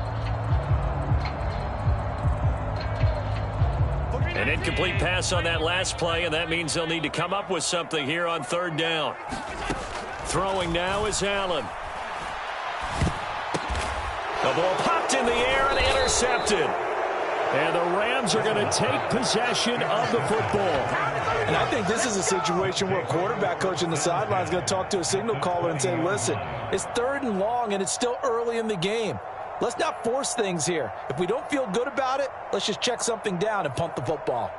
An incomplete pass on that last play, and that means they'll need to come up with something here on 3rd down. Throwing now is Allen. The ball popped in the air and intercepted. And the Rams are going to take possession of the football. And I think this is a situation where a quarterback coach in the sideline is going to talk to a signal caller and say, listen, it's 3rd and long and it's still early in the game. Let's not force things here. If we don't feel good about it, let's just check something down and punt the football.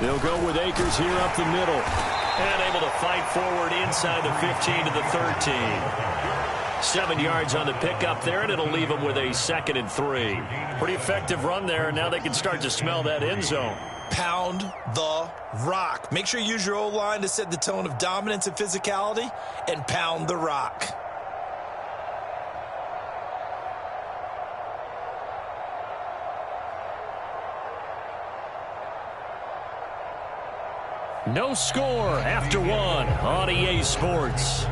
They'll go with Akers here up the middle. And able to fight forward inside the 15 to the 13. 7 yards on the pickup there, and it'll leave them with a 2nd and 3. Pretty effective run there, and now they can start to smell that end zone. Pound the rock. Make sure you use your O-line to set the tone of dominance and physicality, and pound the rock. No score after 1 on EA Sports.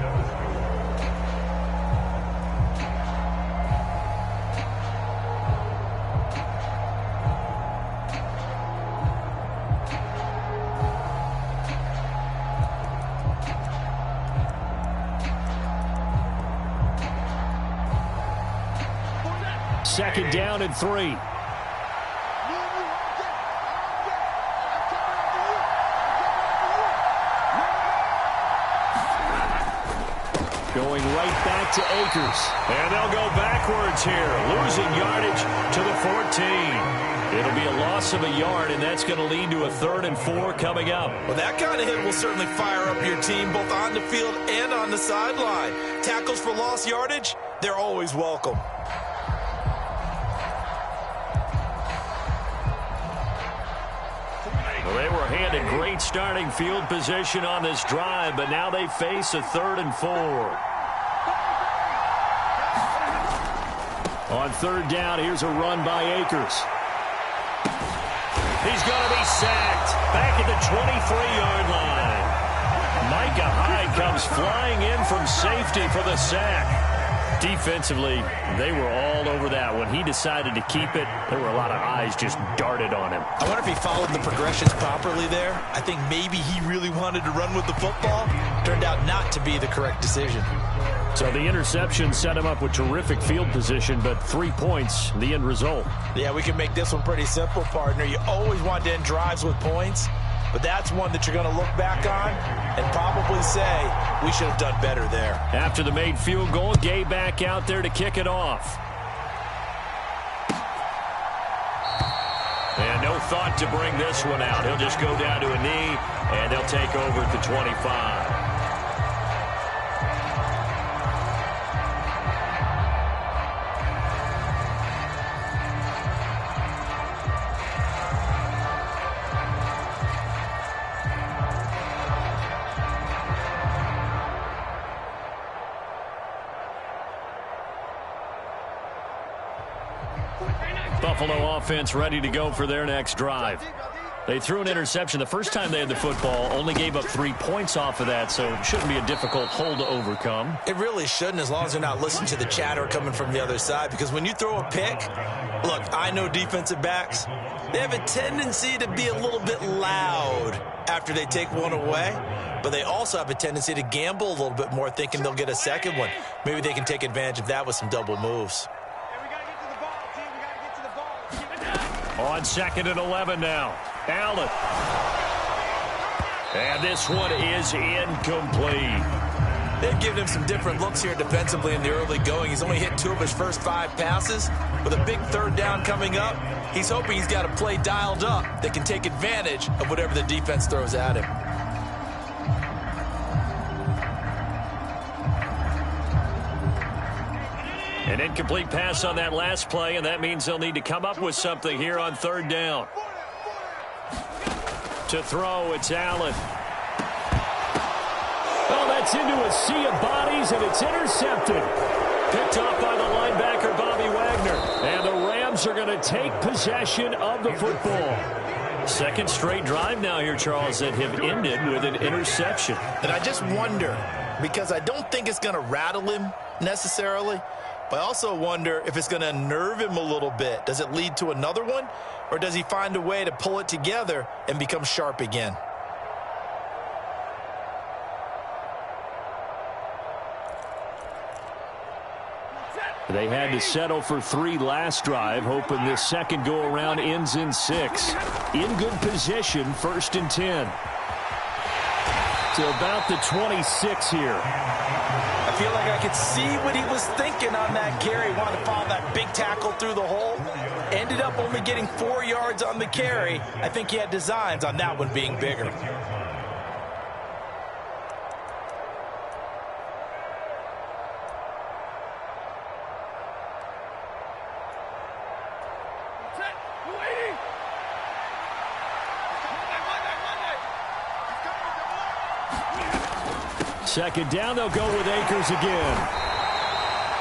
Second down and 3. Going right back to Akers. And they'll go backwards here, losing yardage to the 14. It'll be a loss of a yard, and that's going to lead to a 3rd and 4 coming up. Well, that kind of hit will certainly fire up your team both on the field and on the sideline. Tackles for lost yardage, they're always welcome. Well, they were handed great starting field position on this drive, but now they face a 3rd and 4. On 3rd down, here's a run by Akers. He's going to be sacked back at the 23-yard line. Micah Hyde comes flying in from safety for the sack. Defensively, they were all over that. When he decided to keep it, there were a lot of eyes just darted on him. I wonder if he followed the progressions properly there. I think maybe he really wanted to run with the football. Turned out not to be the correct decision. So the interception set him up with terrific field position, but 3 points, the end result. Yeah, we can make this one pretty simple, partner. You always want to end drives with points, but that's one that you're going to look back on and probably say, we should have done better there. After the made field goal, Gay back out there to kick it off. And no thought to bring this one out. He'll just go down to a knee, and they'll take over at the 25. Buffalo offense ready to go for their next drive. They threw an interception the first time they had the football, only gave up 3 points off of that, so it shouldn't be a difficult hole to overcome. It really shouldn't, as long as they're not listening to the chatter coming from the other side, because when you throw a pick, look, I know defensive backs, they have a tendency to be a little bit loud after they take one away, but they also have a tendency to gamble a little bit more, thinking they'll get a second one. Maybe they can take advantage of that with some double moves. On 2nd and 11 now. Allen. And this one is incomplete. They've given him some different looks here defensively in the early going. He's only hit 2 of his first 5 passes. With a big 3rd down coming up, he's hoping he's got a play dialed up that can take advantage of whatever the defense throws at him. An incomplete pass on that last play, and that means they'll need to come up with something here on 3rd down. To throw, it's Allen. Oh, that's into a sea of bodies, and it's intercepted. Picked off by the linebacker, Bobby Wagner. And the Rams are going to take possession of the football. Second straight drive now here, Charles, that have ended with an interception. And I just wonder, because I don't think it's going to rattle him necessarily, but I also wonder if it's going to unnerve him a little bit. Does it lead to another one, or does he find a way to pull it together and become sharp again? They had to settle for 3 last drive, hoping this second go-around ends in 6. In good position, 1st and 10. To about the 26 here. I feel like I could see what he was thinking on that carry. Wanted to follow that big tackle through the hole. Ended up only getting 4 yards on the carry. I think he had designs on that one being bigger. Second down, they'll go with Akers again.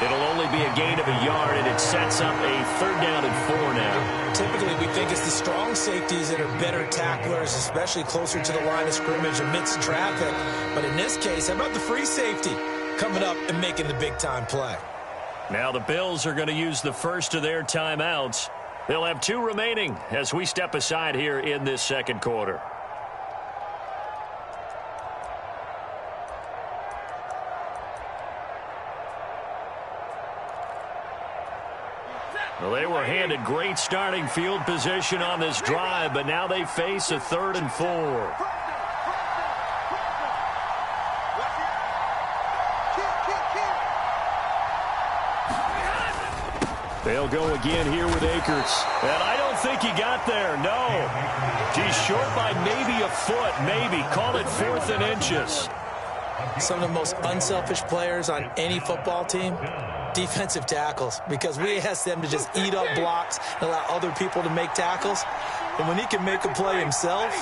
It'll only be a gain of a yard, and it sets up a 3rd down and 4 now. Typically, we think it's the strong safeties that are better tacklers, especially closer to the line of scrimmage amidst traffic. But in this case, how about the free safety coming up and making the big-time play? Now the Bills are going to use the first of their timeouts. They'll have 2 remaining as we step aside here in this second quarter. Well, they were handed great starting field position on this drive, but now they face a 3rd and 4. They'll go again here with Akers. And I don't think he got there, no. He's short by maybe a foot, maybe. Call it 4th and inches. Some of the most unselfish players on any football team, defensive tackles, because we ask them to just eat up blocks and allow other people to make tackles. And when he can make a play himself,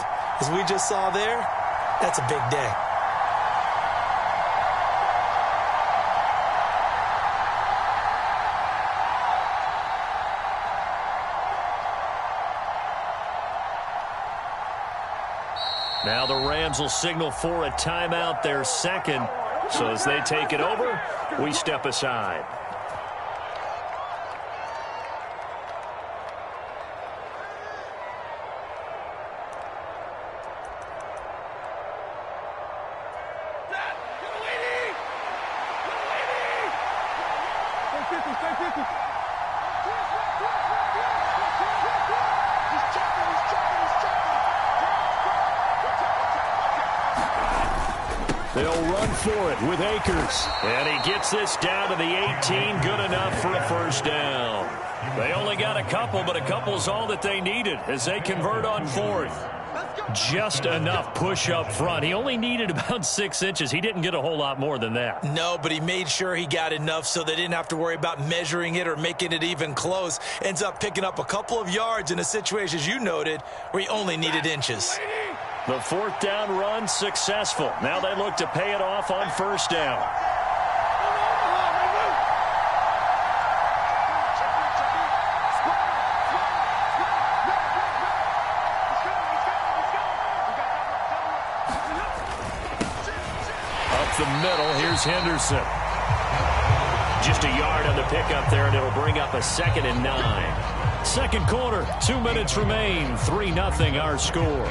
as we just saw there, that's a big day. Now the Rams will signal for a timeout, their second. So as they take it over, we step aside. They'll run for it with Akers. And he gets this down to the 18. Good enough for a 1st down. They only got a couple, but a couple's all that they needed as they convert on 4th. Just enough push up front. He only needed about 6 inches. He didn't get a whole lot more than that. No, but he made sure he got enough so they didn't have to worry about measuring it or making it even close. Ends up picking up a couple of yards in a situation, as you noted, where he only needed inches. The 4th down run successful. Now they look to pay it off on 1st down. Up the middle, here's Henderson. Just a yard on the pickup there, and it'll bring up a 2nd and 9. Second quarter, 2 minutes remain. 3-0 our score.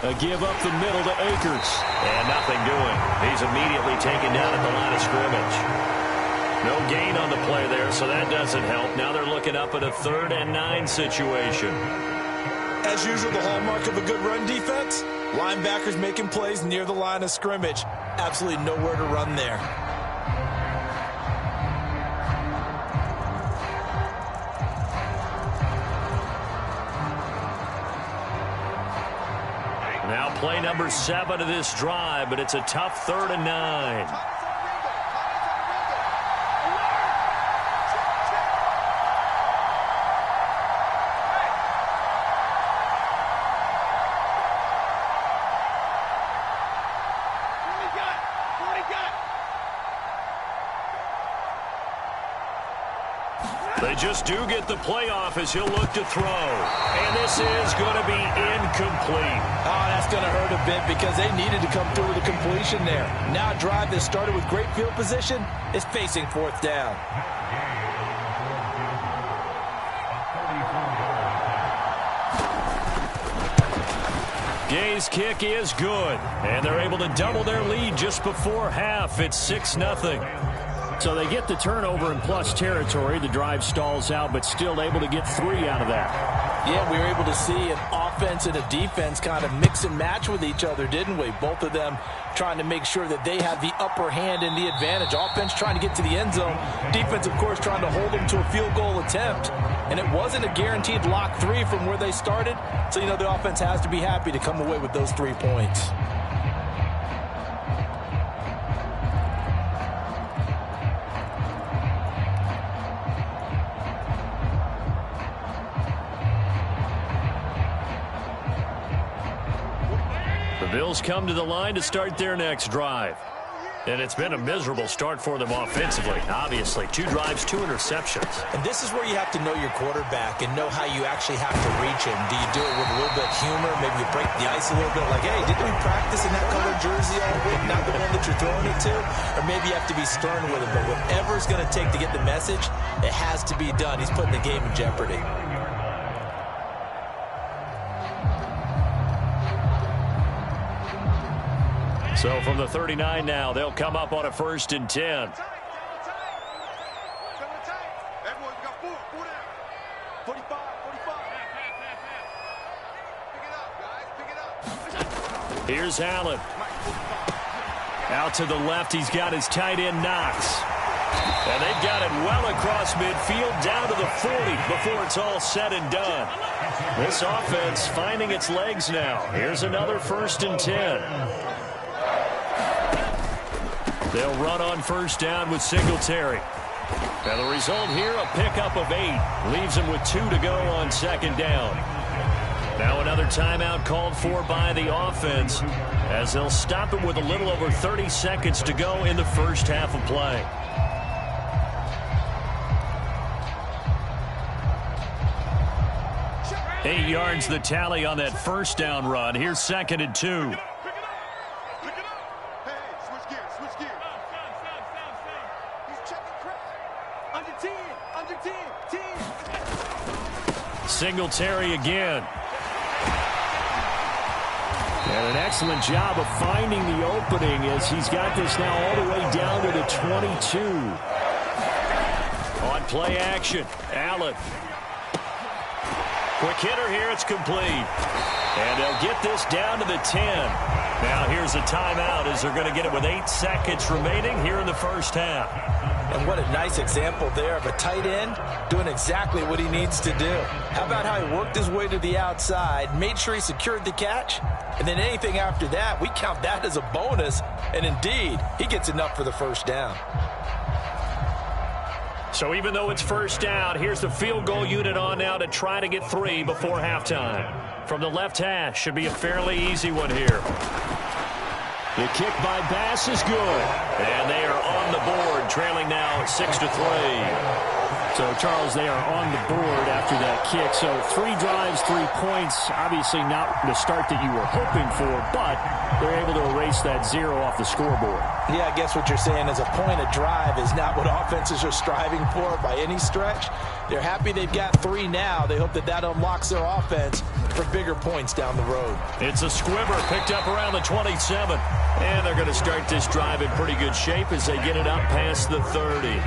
A give up the middle to Akers. And nothing doing. He's immediately taken down at the line of scrimmage. No gain on the play there, so that doesn't help. Now they're looking up at a 3rd and 9 situation. As usual, the hallmark of a good run defense, linebackers making plays near the line of scrimmage. Absolutely nowhere to run there. Now play number 7 of this drive, but it's a tough 3rd and 9. They just do get the playoff as he'll look to throw. And this is going to be incomplete. Oh, that's going to hurt a bit because they needed to come through with a completion there. Now a drive that started with great field position is facing 4th down. Gay's kick is good. And they're able to double their lead just before half. It's 6-0. So they get the turnover in plus territory. The drive stalls out, but still able to get 3 out of that. Yeah, we were able to see an offense and a defense kind of mix and match with each other, didn't we? Both of them trying to make sure that they have the upper hand and the advantage. Offense trying to get to the end zone. Defense, of course, trying to hold them to a field goal attempt. And it wasn't a guaranteed lock 3 from where they started. So, you know, the offense has to be happy to come away with those 3 points. Bills come to the line to start their next drive. And it's been a miserable start for them offensively. Obviously, 2 drives, 2 interceptions. And this is where you have to know your quarterback and know how you actually have to reach him. Do you do it with a little bit of humor? Maybe you break the ice a little bit like, hey, didn't we practice in that colored jersey all week, not the one that you're throwing it to? Or maybe you have to be stern with him. But whatever it's going to take to get the message, it has to be done. He's putting the game in jeopardy. So from the 39 now, they'll come up on a 1st and 10. Here's Allen. Out to the left, he's got his tight end Knox. And they've got it well across midfield, down to the 40 before it's all said and done. This offense finding its legs now. Here's another 1st and 10. They'll run on 1st down with Singletary. Now the result here, a pickup of 8. Leaves them with 2 to go on 2nd down. Now another timeout called for by the offense as they'll stop it with a little over 30 seconds to go in the first half of play. Eight yards the tally on that 1st down run. Here's 2nd and 2. Singletary again. And an excellent job of finding the opening as he's got this now all the way down to the 22. On play action, Allen. Quick hitter here, it's complete. And they'll get this down to the 10. Now here's a timeout as they're going to get it with 8 seconds remaining here in the first half. And what a nice example there of a tight end doing exactly what he needs to do. How about how he worked his way to the outside, made sure he secured the catch, and then anything after that, we count that as a bonus. And indeed, he gets enough for the 1st down. So even though it's 1st down, here's the field goal unit on now to try to get 3 before halftime. From the left hash, should be a fairly easy one here. The kick by Bass is good. And they are on the board, trailing now 6-3. So, Charles, they are on the board after that kick. So 3 drives, 3 points. Obviously not the start that you were hoping for, but they're able to erase that 0 off the scoreboard. Yeah, I guess what you're saying is a point a drive is not what offenses are striving for by any stretch. They're happy they've got 3 now. They hope that that unlocks their offense for bigger points down the road. It's a squibber picked up around the 27. And they're going to start this drive in pretty good shape as they get it up past the 30.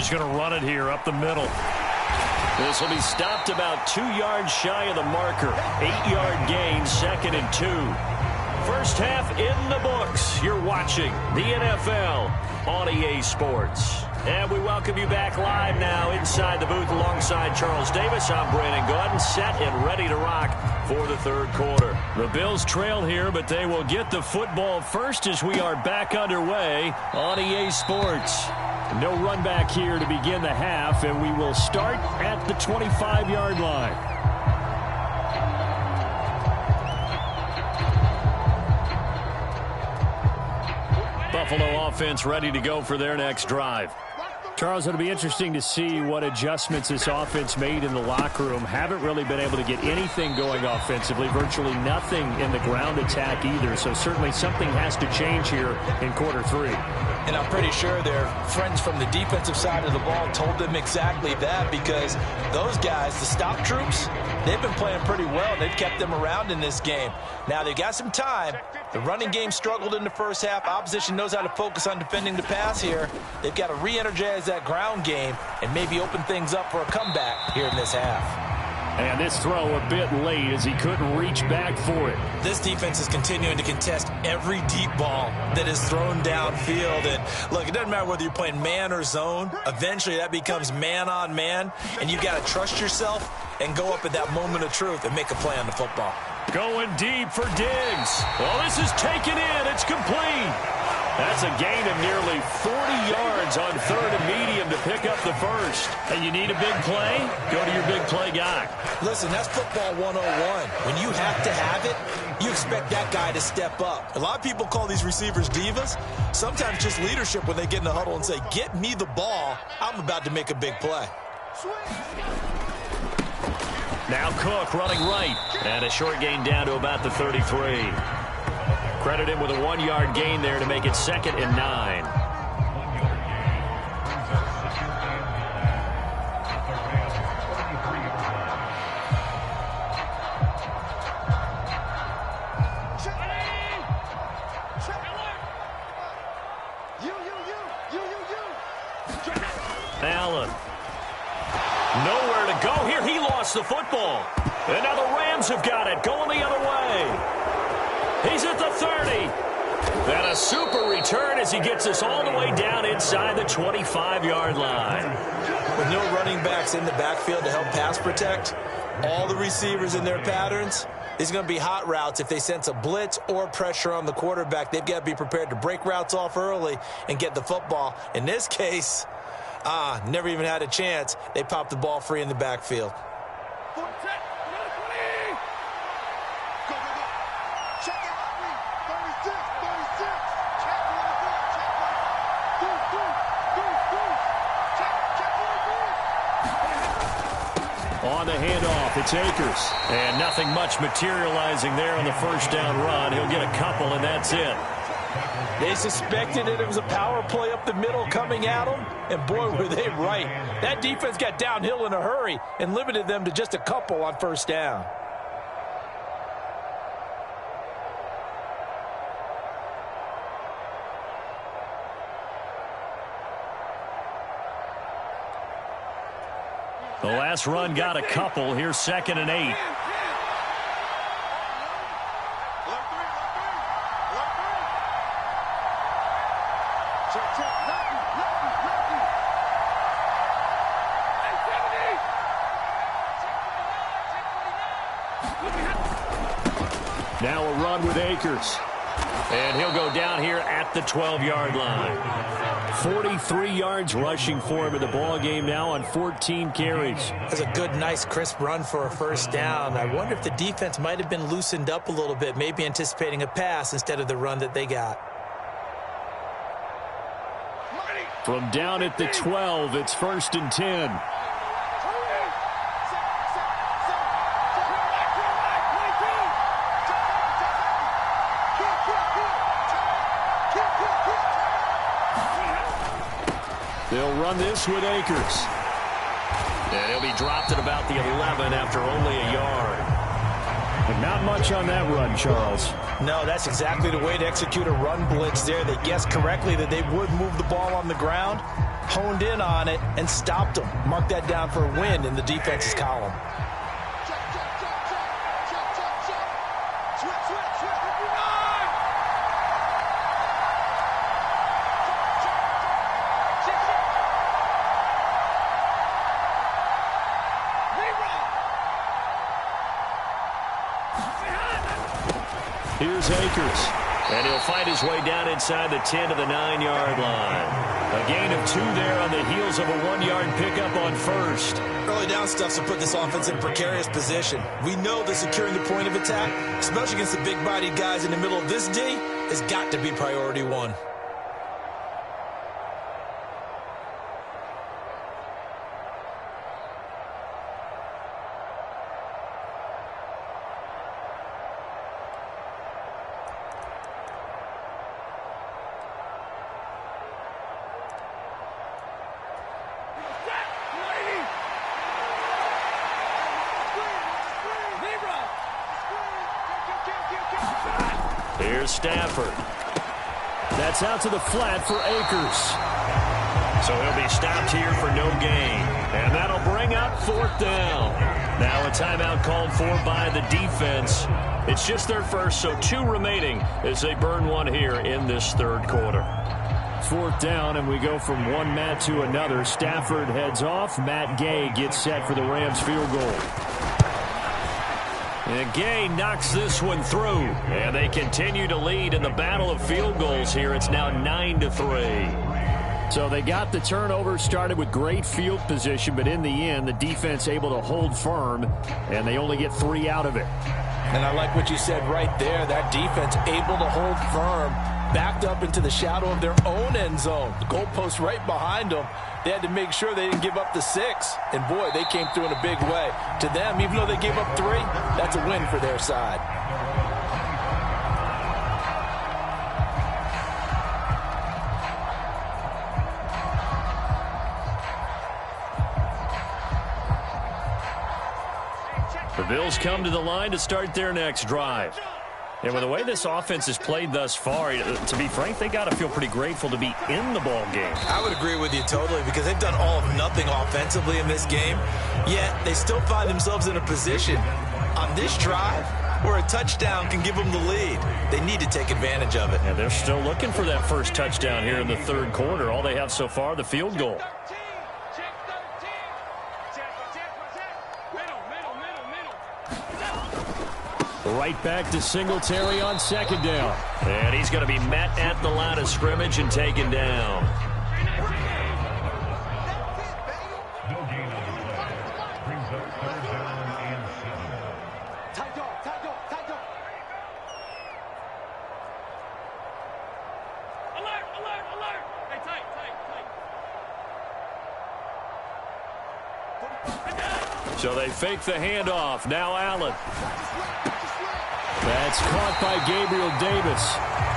just going to run it here up the middle. This will be stopped about 2 yards shy of the marker. 8-yard gain, 2nd and 2. First half in the books. You're watching the NFL on EA Sports. And we welcome you back live now inside the booth alongside Charles Davis. I'm Brandon Gaudin, set and ready to rock for the third quarter. The Bills trail here, but they will get the football first as we are back underway on EA Sports. No run back here to begin the half, and we will start at the 25-yard line. Buffalo offense ready to go for their next drive. Charles, it'll be interesting to see what adjustments this offense made in the locker room. Haven't really been able to get anything going offensively, virtually nothing in the ground attack either. So certainly something has to change here in quarter 3. And I'm pretty sure their friends from the defensive side of the ball told them exactly that, because those guys, the stop troops, they've been playing pretty well. They've kept them around in this game. Now they've got some time. The running game struggled in the first half. Opposition knows how to focus on defending the pass here. They've got to re-energize that ground game and maybe open things up for a comeback here in this half. And this throw a bit late as he couldn't reach back for it. This defense is continuing to contest every deep ball that is thrown downfield. And look, it doesn't matter whether you're playing man or zone. Eventually that becomes man on man, and you've got to trust yourself and go up at that moment of truth and make a play on the football. Going deep for Diggs. Well, this is taken in. It's complete. That's a gain of nearly 40 yards on 3rd and medium to pick up the first. And you need a big play? Go to your big play guy. Listen, that's football 101. When you have to have it, you expect that guy to step up. A lot of people call these receivers divas. Sometimes just leadership when they get in the huddle and say, get me the ball. I'm about to make a big play. Now Cook running right. And a short gain down to about the 33. Credit him with a 1-yard gain there to make it 2nd and 9. Allen. Nowhere to go here. He lost the football. And now the Rams have got it. Going the other way. He's at the 30. And a super return as he gets us all the way down inside the 25-yard line. With no running backs in the backfield to help pass protect, all the receivers in their patterns, these are going to be hot routes. If they sense a blitz or pressure on the quarterback, they've got to be prepared to break routes off early and get the football. In this case, never even had a chance. They popped the ball free in the backfield. On the handoff, it's Akers. And nothing much materializing there on the first down run. He'll get a couple, and that's it. They suspected it was a power play up the middle coming at them, and boy, were they right. That defense got downhill in a hurry and limited them to just a couple on first down. The last run got a couple. Here's 2nd and 8. Now a run with Akers. And he'll go down here at the 12-yard line. 43 yards rushing for him in the ball game now on 14 carries. That's a good, nice, crisp run for a first down. I wonder if the defense might have been loosened up a little bit, maybe anticipating a pass instead of the run that they got. From down at the 12, it's 1st and 10. They'll run this with Akers. And he'll be dropped at about the 11 after only a yard. And not much on that run, Charles. No, that's exactly the way to execute a run blitz there. They guessed correctly that they would move the ball on the ground, honed in on it, and stopped them. Mark that down for a win in the defense's column. Here's Akers, and he'll fight his way down inside the 10 to the 9-yard line. A gain of 2 there on the heels of a 1-yard pickup on first. Early down stuffs will put this offense in a precarious position. We know that securing the point of attack, especially against the big-bodied guys in the middle of this D, has got to be priority one. Here's Stafford. That's out to the flat for Akers. So he'll be stopped here for no gain. And that'll bring up 4th down. Now a timeout called for by the defense. It's just their first, so 2 remaining as they burn 1 here in this 3rd quarter. 4th down, and we go from one Matt to another. Stafford heads off. Matt Gay gets set for the Rams field goal. And Gay knocks this one through. And they continue to lead in the battle of field goals here. It's now 9-3. So they got the turnover, started with great field position, but in the end, the defense able to hold firm, and they only get 3 out of it. And I like what you said right there. That defense able to hold firm, backed up into the shadow of their own end zone. The goalpost right behind them. They had to make sure they didn't give up the 6. And, boy, they came through in a big way. To them, even though they gave up 3, that's a win for their side. The Bills come to the line to start their next drive. And with the way this offense has played thus far, to be frank, they got to feel pretty grateful to be in the ball game. I would agree with you totally because they've done all of nothing offensively in this game, yet they still find themselves in a position on this drive where a touchdown can give them the lead. They need to take advantage of it. And they're still looking for that first touchdown here in the 3rd quarter. All they have so far, the field goal. Right back to Singletary on 2nd down. And he's going to be met at the line of scrimmage and taken down. So they fake the handoff. Now Allen. That's caught by Gabriel Davis.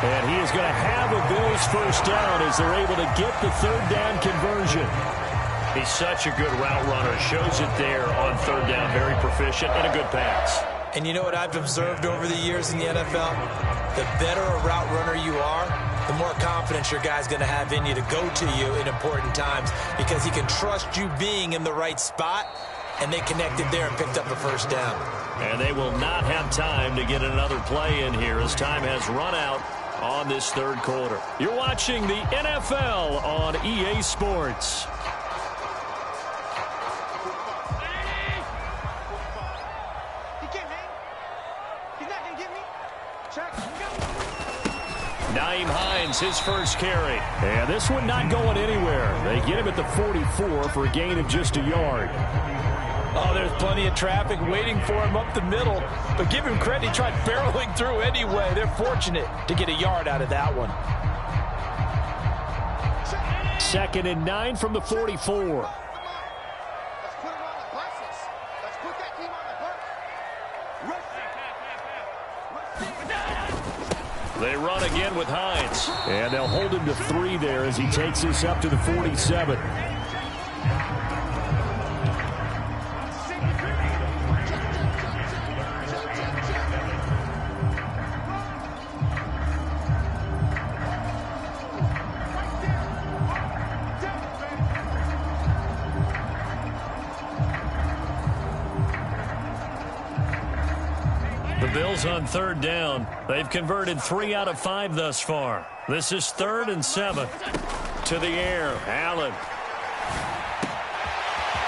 And he is going to have a Bills first down as they're able to get the 3rd down conversion. He's such a good route runner. Shows it there on 3rd down. Very proficient and a good pass. And you know what I've observed over the years in the NFL? The better a route runner you are, the more confidence your guy's going to have in you to go to you in important times because he can trust you being in the right spot, and they connected there and picked up a first down. And they will not have time to get another play in here as time has run out on this 3rd quarter. You're watching the NFL on EA Sports. Nyheim Hines, his first carry. And this one not going anywhere. They get him at the 44 for a gain of just a yard. Oh, there's plenty of traffic waiting for him up the middle. But give him credit, he tried barreling through anyway. They're fortunate to get a yard out of that one. 2nd and 9 from the 44. They run again with Hines. And they'll hold him to 3 there as he takes this up to the 47. The Bills on third down. They've converted 3 out of 5 thus far. This is 3rd and 7. To the air, Allen.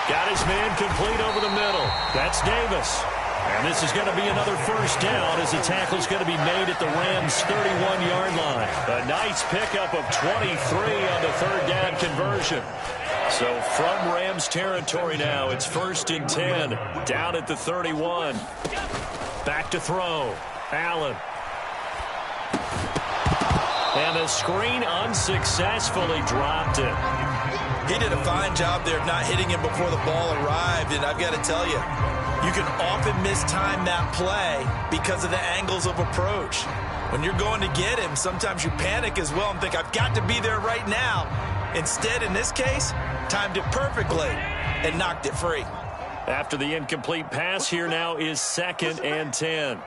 Got his man complete over the middle. That's Davis. And this is going to be another first down as the tackle's going to be made at the Rams' 31-yard line. A nice pickup of 23 on the third down conversion. So from Rams territory now, it's 1st and 10, down at the 31. Back to throw. Allen. And the screen unsuccessfully dropped it. He did a fine job there of not hitting him before the ball arrived, and I've got to tell you, you can often mistime that play because of the angles of approach. When you're going to get him, sometimes you panic as well and think, I've got to be there right now. Instead, in this case, timed it perfectly and knocked it free. After the incomplete pass, here now is 2nd and 10.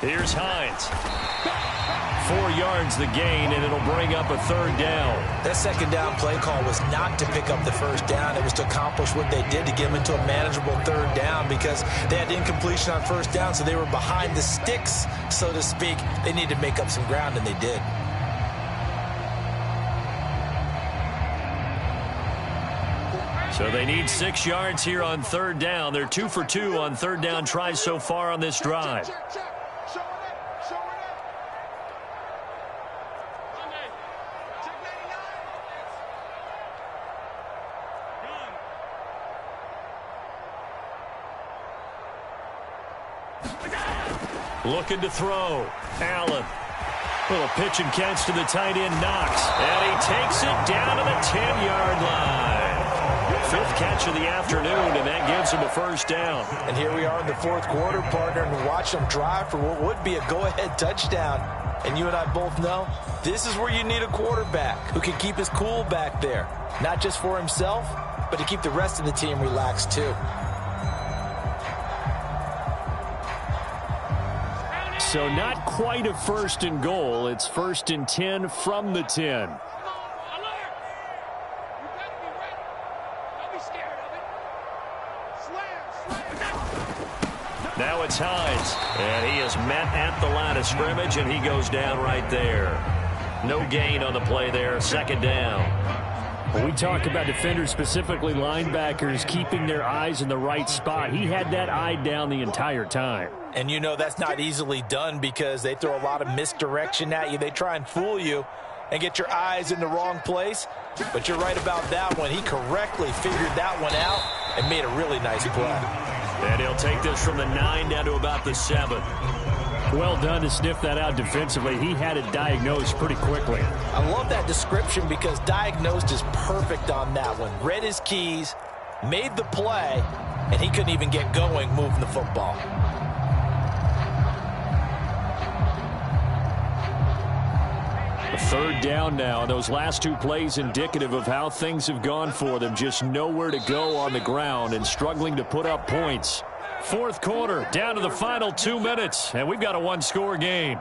Here's Hines. 4 yards the gain, and it'll bring up a 3rd down. That 2nd down play call was not to pick up the 1st down. It was to accomplish what they did to get them into a manageable 3rd down because they had incompletion on 1st down, so they were behind the sticks, so to speak. They needed to make up some ground, and they did. So they need 6 yards here on 3rd down. They're 2 for 2 on 3rd down tries so far on this drive. Looking to throw. Allen. Little pitch and catch to the tight end, Knox. And he takes it down to the 10-yard line. 5th catch of the afternoon, and that gives him a 1st down. And here we are in the 4th quarter, partner, and watch them drive for what would be a go-ahead touchdown. And you and I both know this is where you need a quarterback who can keep his cool back there. Not just for himself, but to keep the rest of the team relaxed too. So not quite a 1st and goal. It's 1st and 10 from the 10. Now it's Hines, and he is met at the line of scrimmage, and he goes down right there. No gain on the play there, 2nd down. When we talk about defenders, specifically linebackers, keeping their eyes in the right spot, he had that eye down the entire time. And you know that's not easily done because they throw a lot of misdirection at you. They try and fool you and get your eyes in the wrong place. But you're right about that one. He correctly figured that one out and made a really nice play. And he'll take this from the 9 down to about the 7. Well done to sniff that out defensively. He had it diagnosed pretty quickly. I love that description because diagnosed is perfect on that one. Read his keys, made the play, and he couldn't even get going moving the football. A 3rd down now. Those last 2 plays indicative of how things have gone for them. Just nowhere to go on the ground and struggling to put up points. 4th quarter, down to the final 2 minutes, and we've got a 1-score game.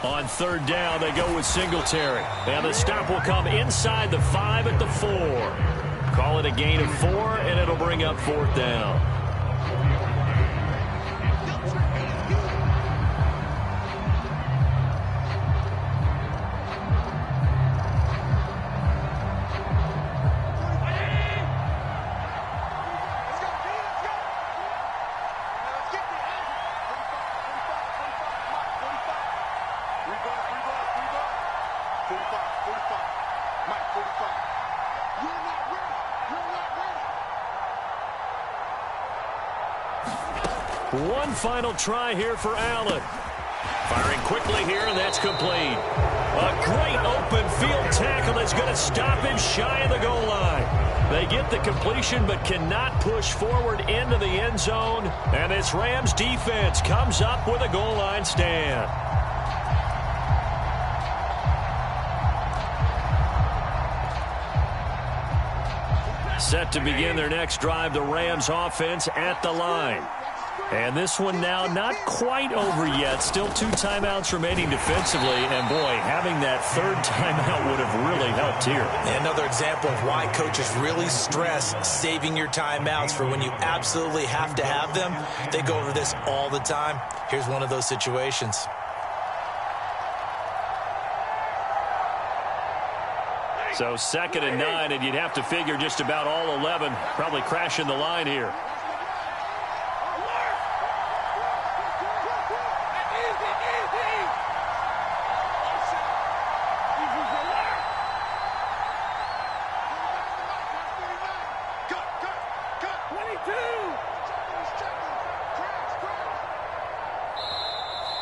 On 3rd down, they go with Singletary. And the stop will come inside the 5 at the 4. Call it a gain of 4, and it'll bring up 4th down. One final try here for Allen. Firing quickly here, and that's complete. A great open field tackle that's going to stop him shy of the goal line. They get the completion but cannot push forward into the end zone. And this Rams defense comes up with a goal line stand. Set to begin their next drive, the Rams offense at the line. And this one now not quite over yet. Still 2 timeouts remaining defensively. And, boy, having that third timeout would have really helped here. Another example of why coaches really stress saving your timeouts for when you absolutely have to have them. They go over this all the time. Here's one of those situations. So 2nd and 9, and you'd have to figure just about all 11 probably crashing the line here.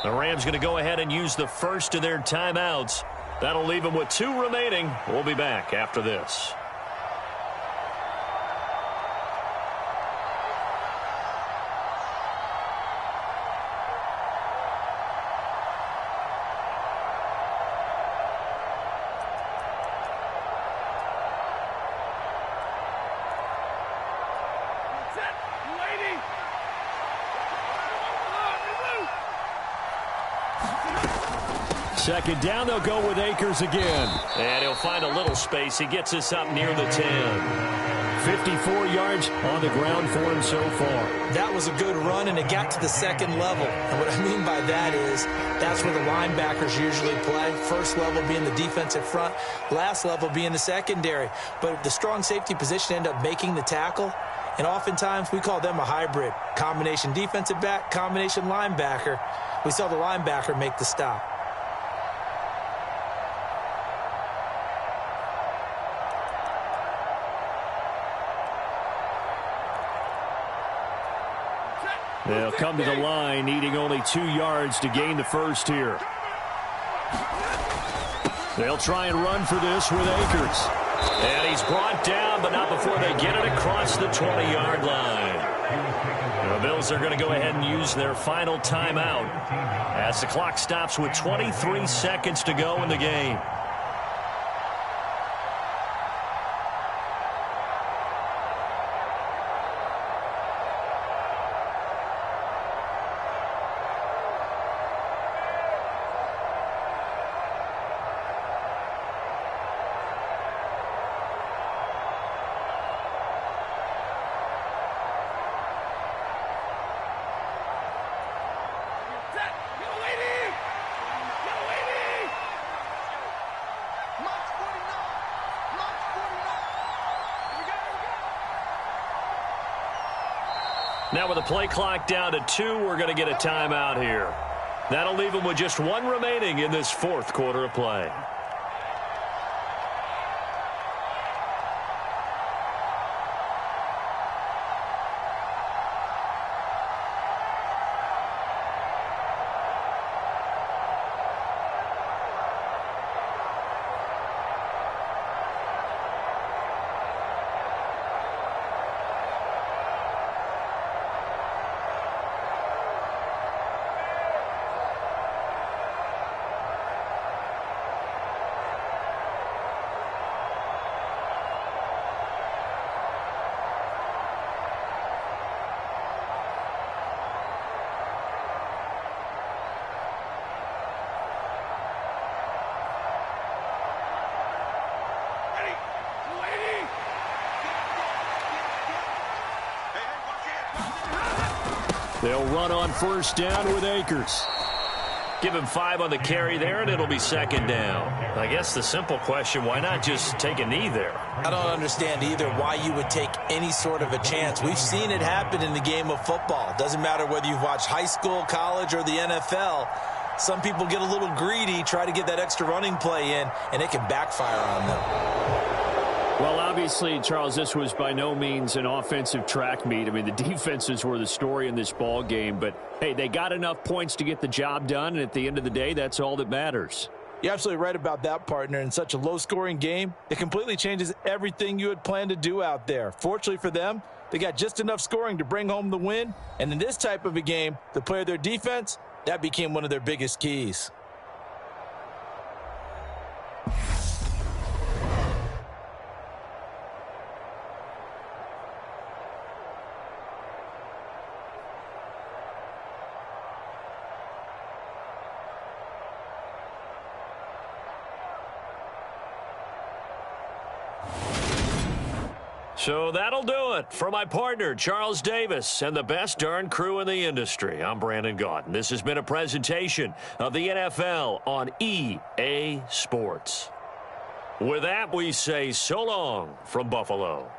The Rams going to go ahead and use the first of their timeouts. That'll leave them with 2 remaining. We'll be back after this. Second down, they'll go with Akers again. And he'll find a little space. He gets us up near the 10. 54 yards on the ground for him so far. That was a good run, and it got to the second level. And what I mean by that is that's where the linebackers usually play. First level being the defensive front, last level being the secondary. But the strong safety position ended up making the tackle. And oftentimes we call them a hybrid. Combination defensive back, combination linebacker. We saw the linebacker make the stop. They'll come to the line, needing only 2 yards to gain the first here. They'll try and run for this with Akers. And he's brought down, but not before they get it across the 20-yard line. The Bills are going to go ahead and use their final timeout as the clock stops with 23 seconds to go in the game. Now with the play clock down to 2, we're going to get a timeout here. That'll leave them with just 1 remaining in this 4th quarter of play. They'll run on first down with Akers. Give him 5 on the carry there, and it'll be 2nd down. I guess the simple question, why not just take a knee there? I don't understand either why you would take any sort of a chance. We've seen it happen in the game of football. Doesn't matter whether you've watched high school, college, or the NFL. Some people get a little greedy, try to get that extra running play in, and it can backfire on them. Well, obviously, Charles, this was by no means an offensive track meet. I mean, the defenses were the story in this ball game. But, hey, they got enough points to get the job done, and at the end of the day, that's all that matters. You're absolutely right about that, partner. In such a low-scoring game, it completely changes everything you had planned to do out there. Fortunately for them, they got just enough scoring to bring home the win. And in this type of a game, to play their defense, that became one of their biggest keys. So that'll do it. For my partner, Charles Davis, and the best darn crew in the industry, I'm Brandon Gaudin. This has been a presentation of the NFL on EA Sports. With that, we say so long from Buffalo.